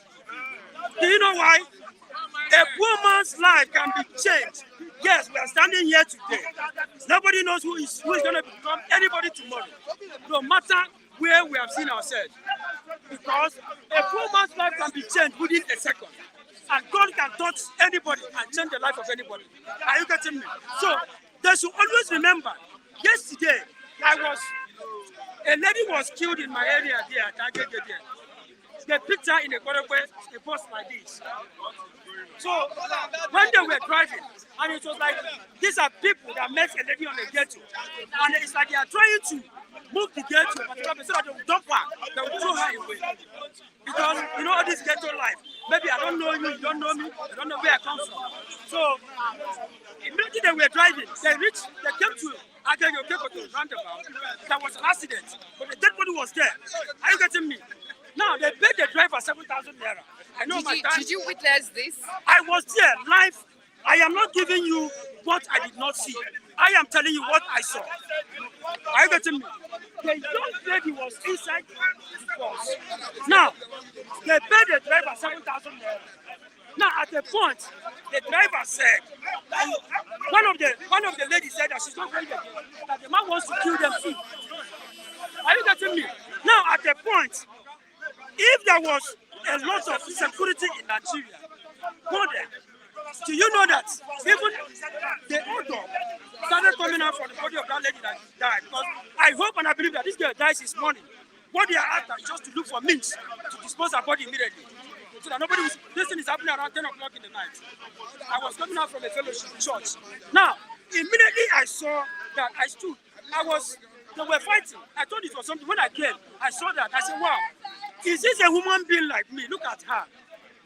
Do you know why? A poor man's life can be changed. Yes, we are standing here today. Nobody knows who is going to become anybody tomorrow, no matter where we have seen ourselves. Because a poor man's life can be changed within a second. And God can touch anybody and change the life of anybody. Are you getting me? So they should always remember, yesterday, a lady was killed in my area there at Agege. They picked her in a post like this. So when they were driving, and it was like, these are people that met a lady on the ghetto. And it's like they are trying to move the ghetto, so that they will dump her, they will throw her away. Because, you know, all this ghetto life, maybe I don't know you, you don't know me, I don't know where I come from. So, immediately they were driving, they came to Agege roundabout. There was an accident, but the dead body was there. Are you getting me? Now, they paid the driver 7,000 naira. I know Did you witness this? I was there live. I am not giving you what I did not see. I am telling you what I saw. Are you getting me? The young lady was inside the bus. Now, they paid the driver 7,000 naira. Now, at the point, the driver said, one of the ladies said that she's not going again, that the man wants to kill them too. Are you getting me? Now, at the point, if there was a lot of insecurity in Nigeria, do you know that even the odor started coming out from the body of that lady that died? Because I hope and I believe that this girl dies this morning. What they are after is just to look for means to dispose her body immediately. So that nobody was, this thing is happening around 10 o'clock in the night. I was coming out from a fellowship church. Now, immediately I saw that I stood. They were fighting. I thought it was something. When I came, I saw that. I said, wow, is this a human being like me? Look at her.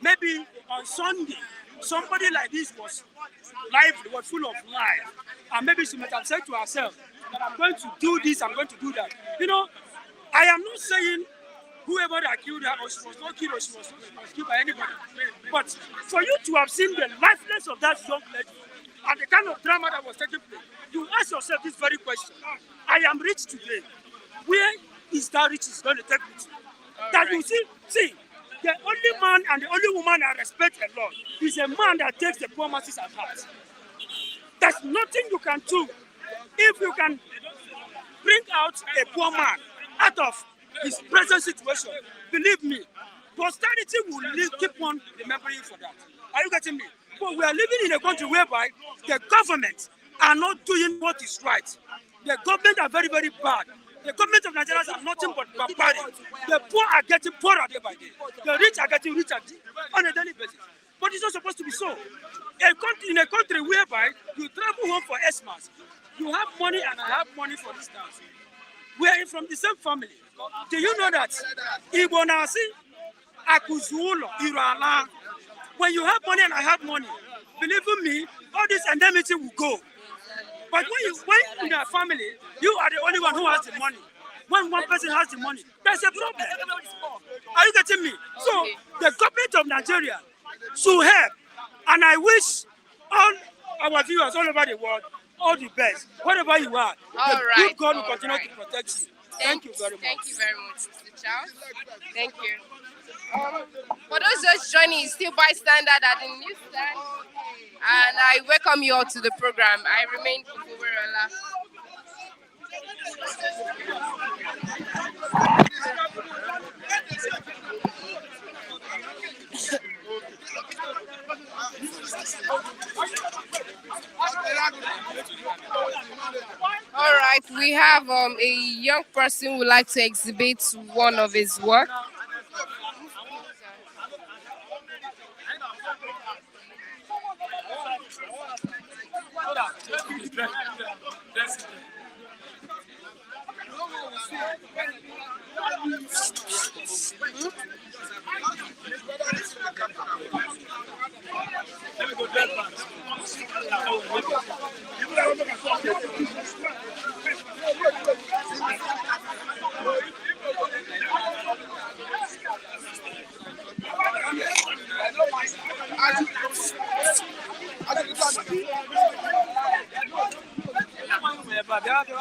Maybe on Sunday, somebody like this was lively, was full of life. And maybe she might have said to herself that I'm going to do this, I'm going to do that. You know, I am not saying whoever whatever that killed her, or she was not killed, or she was killed by anybody. But for you to have seen the lifeless of that young lady and the kind of drama that was taking place, you ask yourself this very question: I am rich today. Where is that riches going to take me to? That you see, the only man and the only woman I respect a lot is a man that takes the poor masses at heart. There's nothing you can do if you can bring out a poor man out of his present situation. Believe me, posterity will keep on remembering for that. Are you getting me? But we are living in a country whereby the government are not doing what is right. The government are very, very bad. The government of Nigeria are nothing but barbaric. The poor are getting poorer day by day. The rich are getting richer on a daily basis. But it's not supposed to be so. In a country whereby you travel home for Xmas, you have money and I have money for this dance. We are from the same family. Do you know that? Igbo Nasi, Akuzulo, Irala. When you have money and I have money, believe me, all this indemnity will go. But when in a family, you are the only one who has the money. When one person has the money, there's a problem. Are you getting me? So the government of Nigeria should help. And I wish all our viewers all over the world all the best. Whatever you are, good God will continue to protect you. Thank you very much. Thank you very much, Mr. Charles. Thank you. For those just joining, it's still bystander at the newsstand. And I welcome you all to the program. I remain Kufuwerola. All right, we have a young person who would like to exhibit one of his work.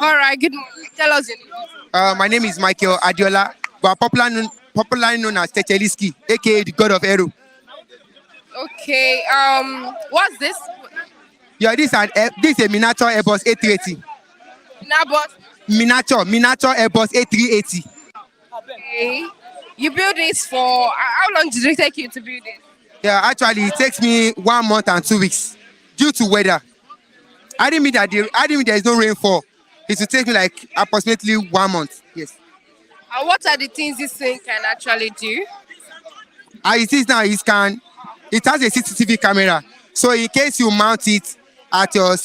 All right, good morning. Tell us your name. My name is Michael Adiola, but popularly known as Techeliski, aka the God of Aero. Okay, what's this? Yeah, this is a miniature Airbus A380. Miniature Airbus A380. Okay. You built this for how long did it take you to build it? Yeah, actually it takes me 1 month and 2 weeks due to weather. I didn't mean there is no rainfall. It will take me like approximately 1 month. Yes. And what are the things this thing can actually do? As it is now, it has a CCTV camera. So in case you mount it at your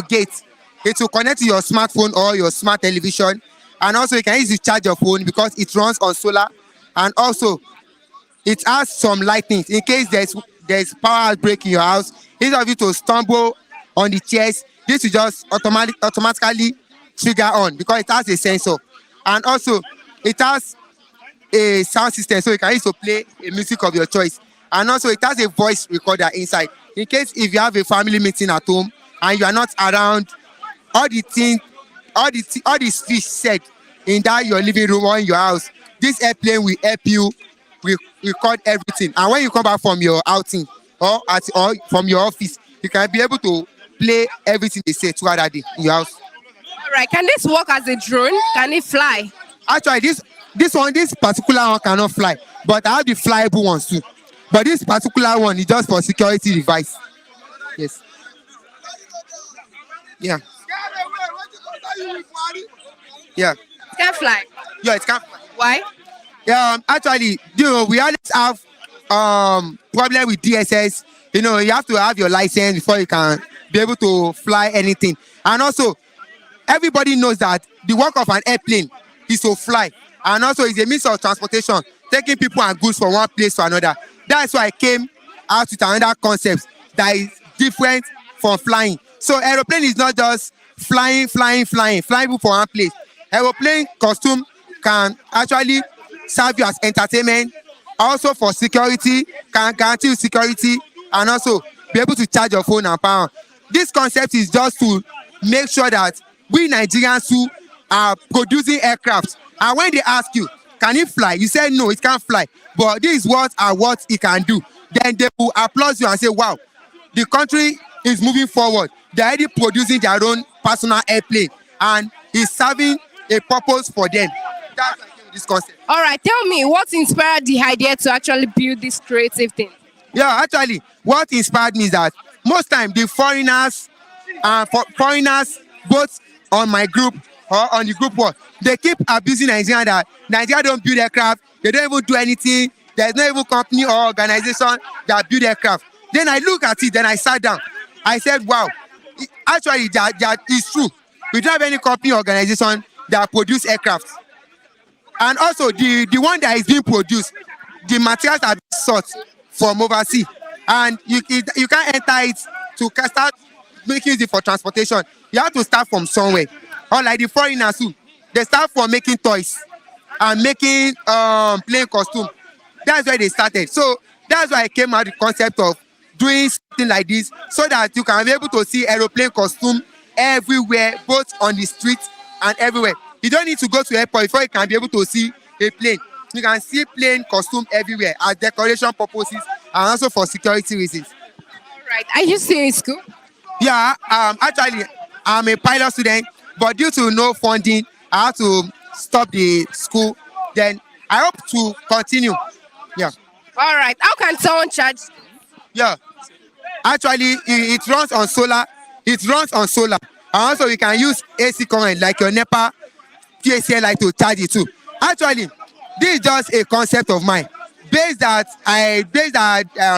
gate, it will connect to your smartphone or your smart television. And also you can easily charge your phone because it runs on solar. And also it has some lightning in case there's power outbreak in your house. Instead of you to stumble on the chairs, this will just automatically trigger on because it has a sensor. And also it has a sound system, so you can use to play a music of your choice. And also it has a voice recorder inside in case if you have a family meeting at home and you are not around, all the speech said in that your living room or in your house, this airplane will help you record everything. And when you come back from your outing or from your office, you can be able to play everything they say throughout that day in your house. All right, can this work as a drone? Can it fly? Actually, this particular one cannot fly, but I have the flyable ones too. But this particular one is just for security device. Yes. Yeah. Yeah. It can fly. Yeah, it can fly. Why? Actually, we always have problem with DSS. You have to have your license before you can be able to fly anything. And also, everybody knows that the work of an airplane is to fly. And also, it's a means of transportation, taking people and goods from one place to another. That's why I came out with another concept that is different from flying. So, aeroplane is not just flying people from one place. Aeroplane costume can actually serve you as entertainment, also for security, can guarantee you security, and also be able to charge your phone and power. This concept is just to make sure that we Nigerians who are producing aircraft, and when they ask you, can it fly? You say no, it can't fly. But this is what it can do. Then they will applaud you and say, wow, the country is moving forward. They're already producing their own personal airplane and is serving a purpose for them. That's why I came with this concept. All right, tell me what inspired the idea to actually build this creative thing? Yeah, actually, what inspired me is that most time the foreigners, both on my group or on the group work, they keep abusing Nigeria that Nigeria don't build aircraft, they don't even do anything. There's no even company or organization that build aircraft. Then I look at it, then I sat down. I said, wow, actually that is true. We don't have any company or organization that produce aircraft. And also the one that is being produced, the materials are being sought from overseas, and you can't enter it to start making it for transportation. You have to start from somewhere. Or like the foreigners too, they start from making toys and making plain costume. That's where they started. So that's why I came out with the concept of doing something like this, so that you can be able to see aeroplane costume everywhere, both on the street and everywhere. You don't need to go to airport before you can be able to see a plane. You can see plane costume everywhere as decoration purposes and also for security reasons. All right, are you still in school? Yeah, actually, I'm a pilot student, but due to no funding, I had to stop the school. Then I hope to continue. Yeah, All right, how can someone charge? yeah. Actually, it runs on solar. It runs on solar, and also you can use AC current like your NEPA PACL light to charge it too. Actually, this is just a concept of mine. Based that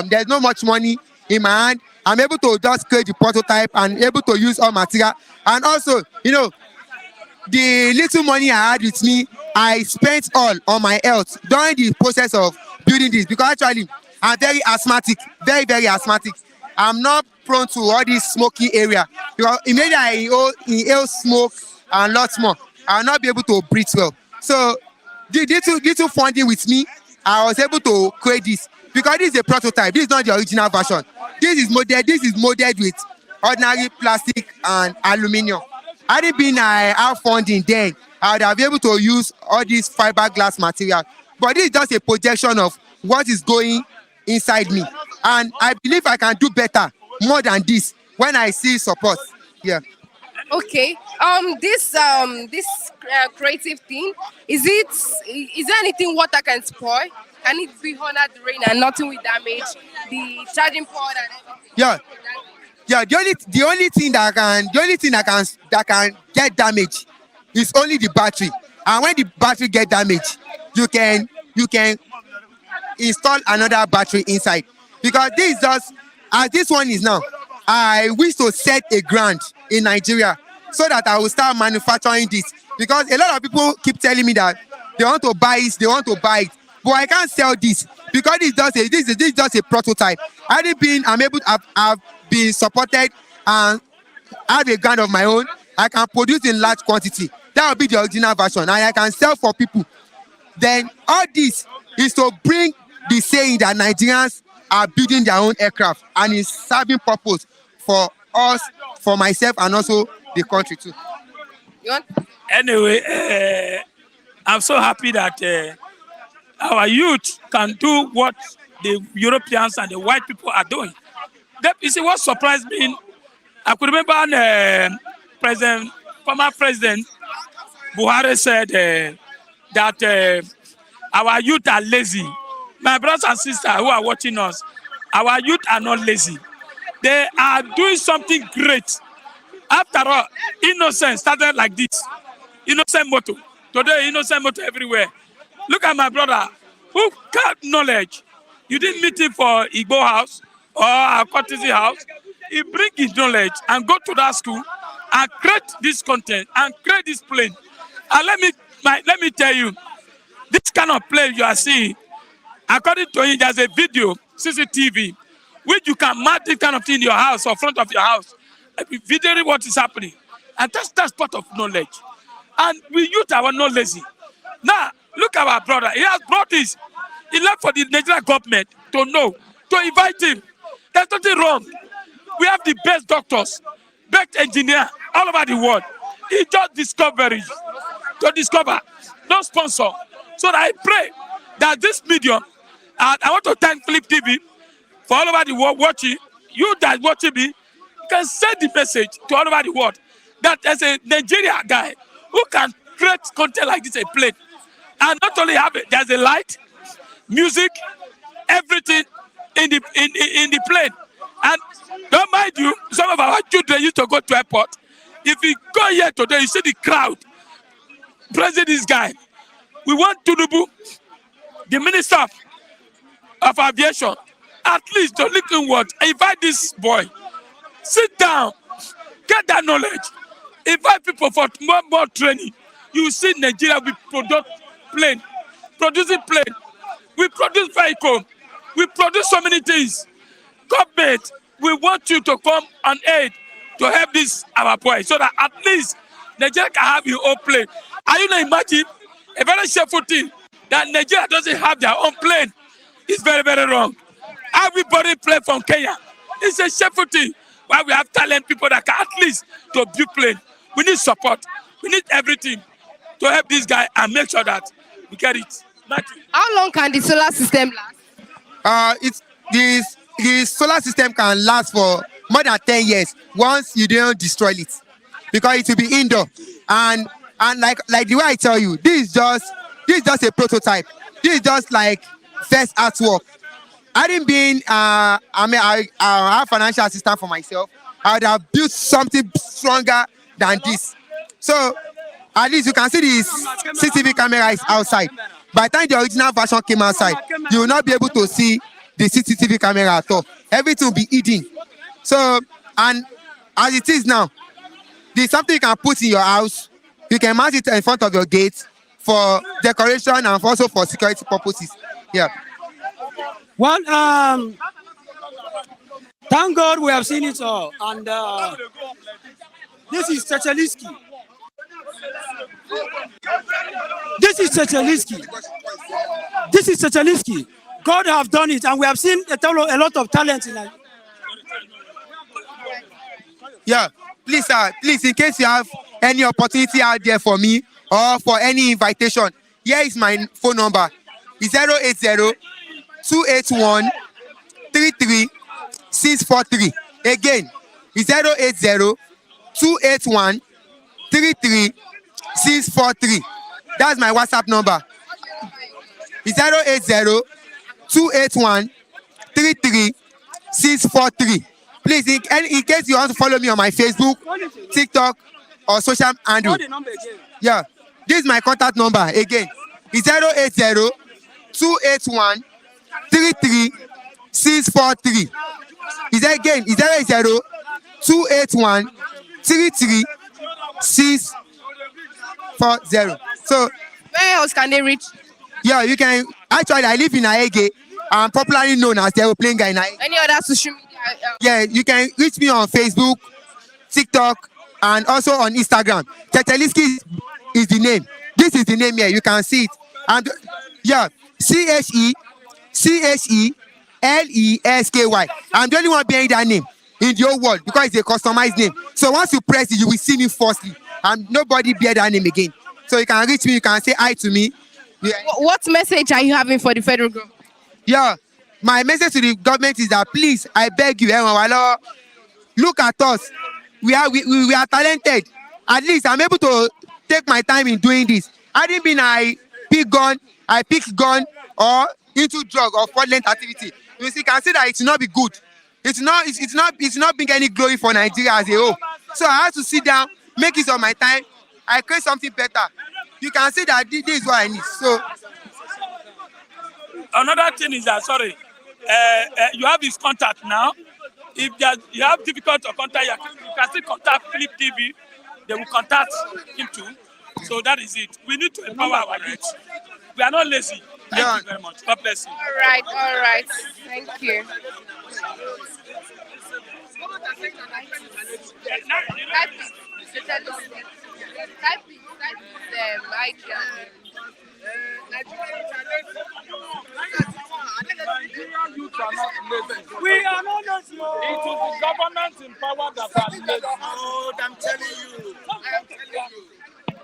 there's not much money in my hand, I'm able to just create the prototype and able to use all material. And also, the little money I had with me, I spent all on my health during the process of building this, because actually I'm very asthmatic, very, very asthmatic. I'm not prone to all this smoky area, because immediately I inhale smoke and lots more, I'll not be able to breathe well. So the little funding with me, I was able to create this, because this is a prototype. This is not the original version. This is molded with ordinary plastic and aluminium. Had it been I have funding, then I would have been able to use all this fiberglass material. But this is just a projection of what is going inside me, and I believe I can do better, more than this, when I see support. Yeah. Okay. This creative thing, is there anything water can spoil? Can it be under the rain and nothing will damage the charging port and everything? Yeah. Yeah, the only thing that can get damaged is only the battery. And when the battery get damaged, you can install another battery inside. Because this is just, as this one is now, I wish to set a grant in Nigeria so that I will start manufacturing this. Because a lot of people keep telling me that they want to buy it, but I can't sell this, because this is just a prototype. I've been supported and have a grant of my own. I can produce in large quantity. That will be the original version, and I can sell for people. Then all this is to bring the saying that Nigerians are building their own aircraft, and is serving purpose for us, for myself, and also the country too. You want? Anyway, I'm so happy that our youth can do what the Europeans and the white people are doing. You see, what surprised me, I could remember former President Buhari said that our youth are lazy. My brothers and sisters who are watching us, our youth are not lazy. They are doing something great. After all, innocence started like this. Innocent motto. Today, innocent motto everywhere. Look at my brother who got knowledge. You didn't meet him for Igbo house or a courtesy house. He bring his knowledge and go to that school and create this content and create this plane. And let me tell you, this kind of plane you are seeing, according to him, there's a video, CCTV, which you can mount this kind of thing in your house or front of your house, videoing what is happening. And that's part of knowledge. And we use our knowledge. Now, Look at our brother. He has brought this. He left for the Nigerian government to know, to invite him. There's nothing wrong. We have the best doctors, best engineer all over the world. He just discovery to discover, no sponsor. So that I pray that this medium, and I want to thank Flip TV for all over the world watching. You that watching me, you can send the message to all over the world that there's a Nigeria guy who can create content like this, a plane. And not only have it, there's a light, music, everything in the plane. And don't mind you, some of our children used to go to airport. If you go here today, you see the crowd praising this guy. We want Tinubu, the minister of aviation, at least to look inward, invite this boy. Sit down, get that knowledge, invite people for more training. You see Nigeria, we produce plane, producing plane, we produce vehicle, we produce so many things. Government, we want you to come and aid to help this our boy so that at least Nigeria can have your own plane. Are you not imagine a very shameful thing that Nigeria doesn't have their own plane? It's very, very wrong. Everybody play from Kenya. It's a shameful thing. Why we have talent people that can at least to build plane. We need support. We need everything to help this guy and make sure that we get it. Matthew. How long can the solar system last? It's the solar system can last for more than 10 years once you don't destroy it, because it will be indoor. And like the way I tell you, this is just a prototype. This is just like first artwork. I didn't been I have financial assistance for myself. I would have built something stronger than this. So at least you can see this CCTV camera is outside. By the time the original version came outside, you will not be able to see the CCTV camera at all. Everything will be hidden. So, and as it is now, there's something you can put in your house. You can mount it in front of your gate for decoration and also for security purposes. Yeah. Well, thank God we have seen it all. And this is Checheliski. This is Checheliski. This is Checheliski. God have done it, and we have seen a lot of talent in it. Yeah, please, please, in case you have any opportunity out there for me or for any invitation, here is my phone number. It's 080-281-33643. Again, it's 080-281-33643. That's my WhatsApp number. It's 080-281-33643. Please, in case you want to follow me on my Facebook, TikTok, or social handle. Yeah, this is my contact number. Again, it's 080-281-33643. It's 080-281-33640. So, Where else can they reach? yeah, you can. Actually, I live in Aege. I'm popularly known as the aeroplane guy in Aege. Any other social media? Yeah, you can reach me on Facebook, TikTok, and also on Instagram. Checheliski is the name. This is the name here. You can see it. And yeah, CHECHELESKY. I'm the only one bearing that name in the whole world because it's a customized name. So once you press it, you will see me firstly, and nobody bear that name again. So you can reach me. You can say hi to me. Yeah. What message are you having for the federal government? Yeah, my message to the government is that please, I beg you, look at us. We are talented. At least I'm able to take my time in doing this. I didn't mean I pick gun or into drug or fraudulent activity. You see, can see that it will not be good. It's not bring any glory for Nigeria as a whole. So I have to sit down, make use of my time. I create something better. You can see that this is what I need. So another thing is that you have his contact now. If you have difficult to contact, you can still contact Flip TV. They will contact him too. So that is it. We need to empower our youth. We are not lazy. Thank you very much. God bless you. All right. Thank you. Type it. Nigerian youth are not lazy. We are not just It is the government in power that are lazy. Oh, I'm telling you.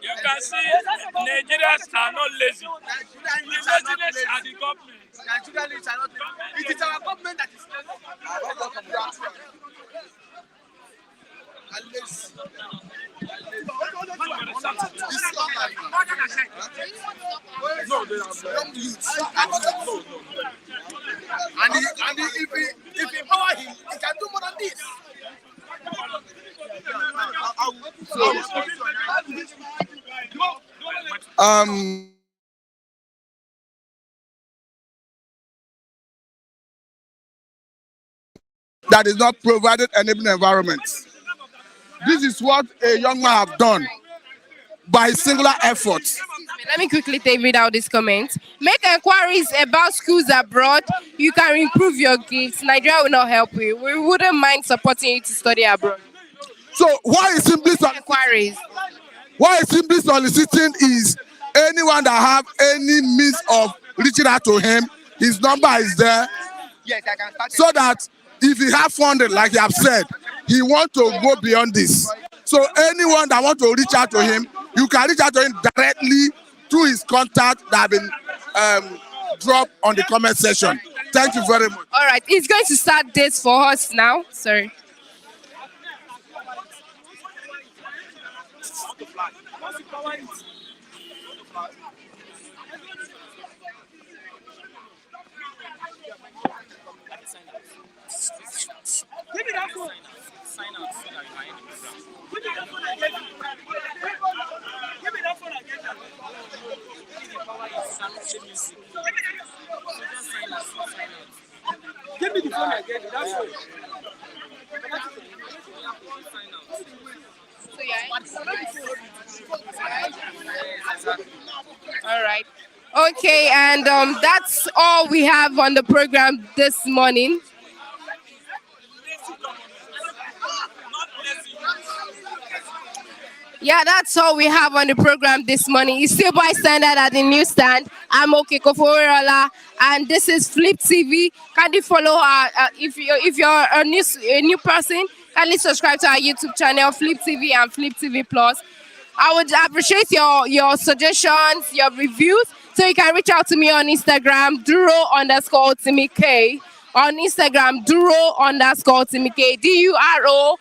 You can see Nigerians are not lazy. Nigerian The youths are not laziness are lazy. the government. Nigerian youths are not lazy. It is our government that is lazy. And lazy. This No, they are young youths. And if we empower him, he can do more than this. Um, that is not provided enabling environment. This is what a young man have done by singular effort. Let me quickly read out this comment. Make inquiries about schools abroad. You can improve your gifts. Nigeria will not help you. We wouldn't mind supporting you to study abroad. So Inquiries. why is simply soliciting is anyone that have any means of reaching out to him, his number is there, Yes, I can start. so that if he have funding, like you have said, he want to go beyond this. So anyone that want to reach out to him, you can reach out to him directly through his contact that have been dropped on the comment section. Thank you very much. All right, it's going to start this for us now. Sorry. Give me that phone. Give me that phone again. Give me that phone again. Give me the phone again. That's all. All right. Okay, and that's all we have on the program this morning. Yeah, that's all we have on the program this morning. It's still bystander at the newsstand. I'm Okekoforola, and this is Flip TV. Kindly follow our if you're a new person, kindly subscribe to our YouTube channel, Flip TV and Flip TV Plus. I would appreciate your suggestions, your reviews. So you can reach out to me on Instagram, Duro_Timike. On Instagram, Duro_Timike. Duro_TIMIKAY.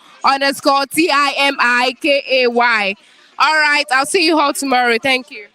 All right, I'll see you all tomorrow. Thank you.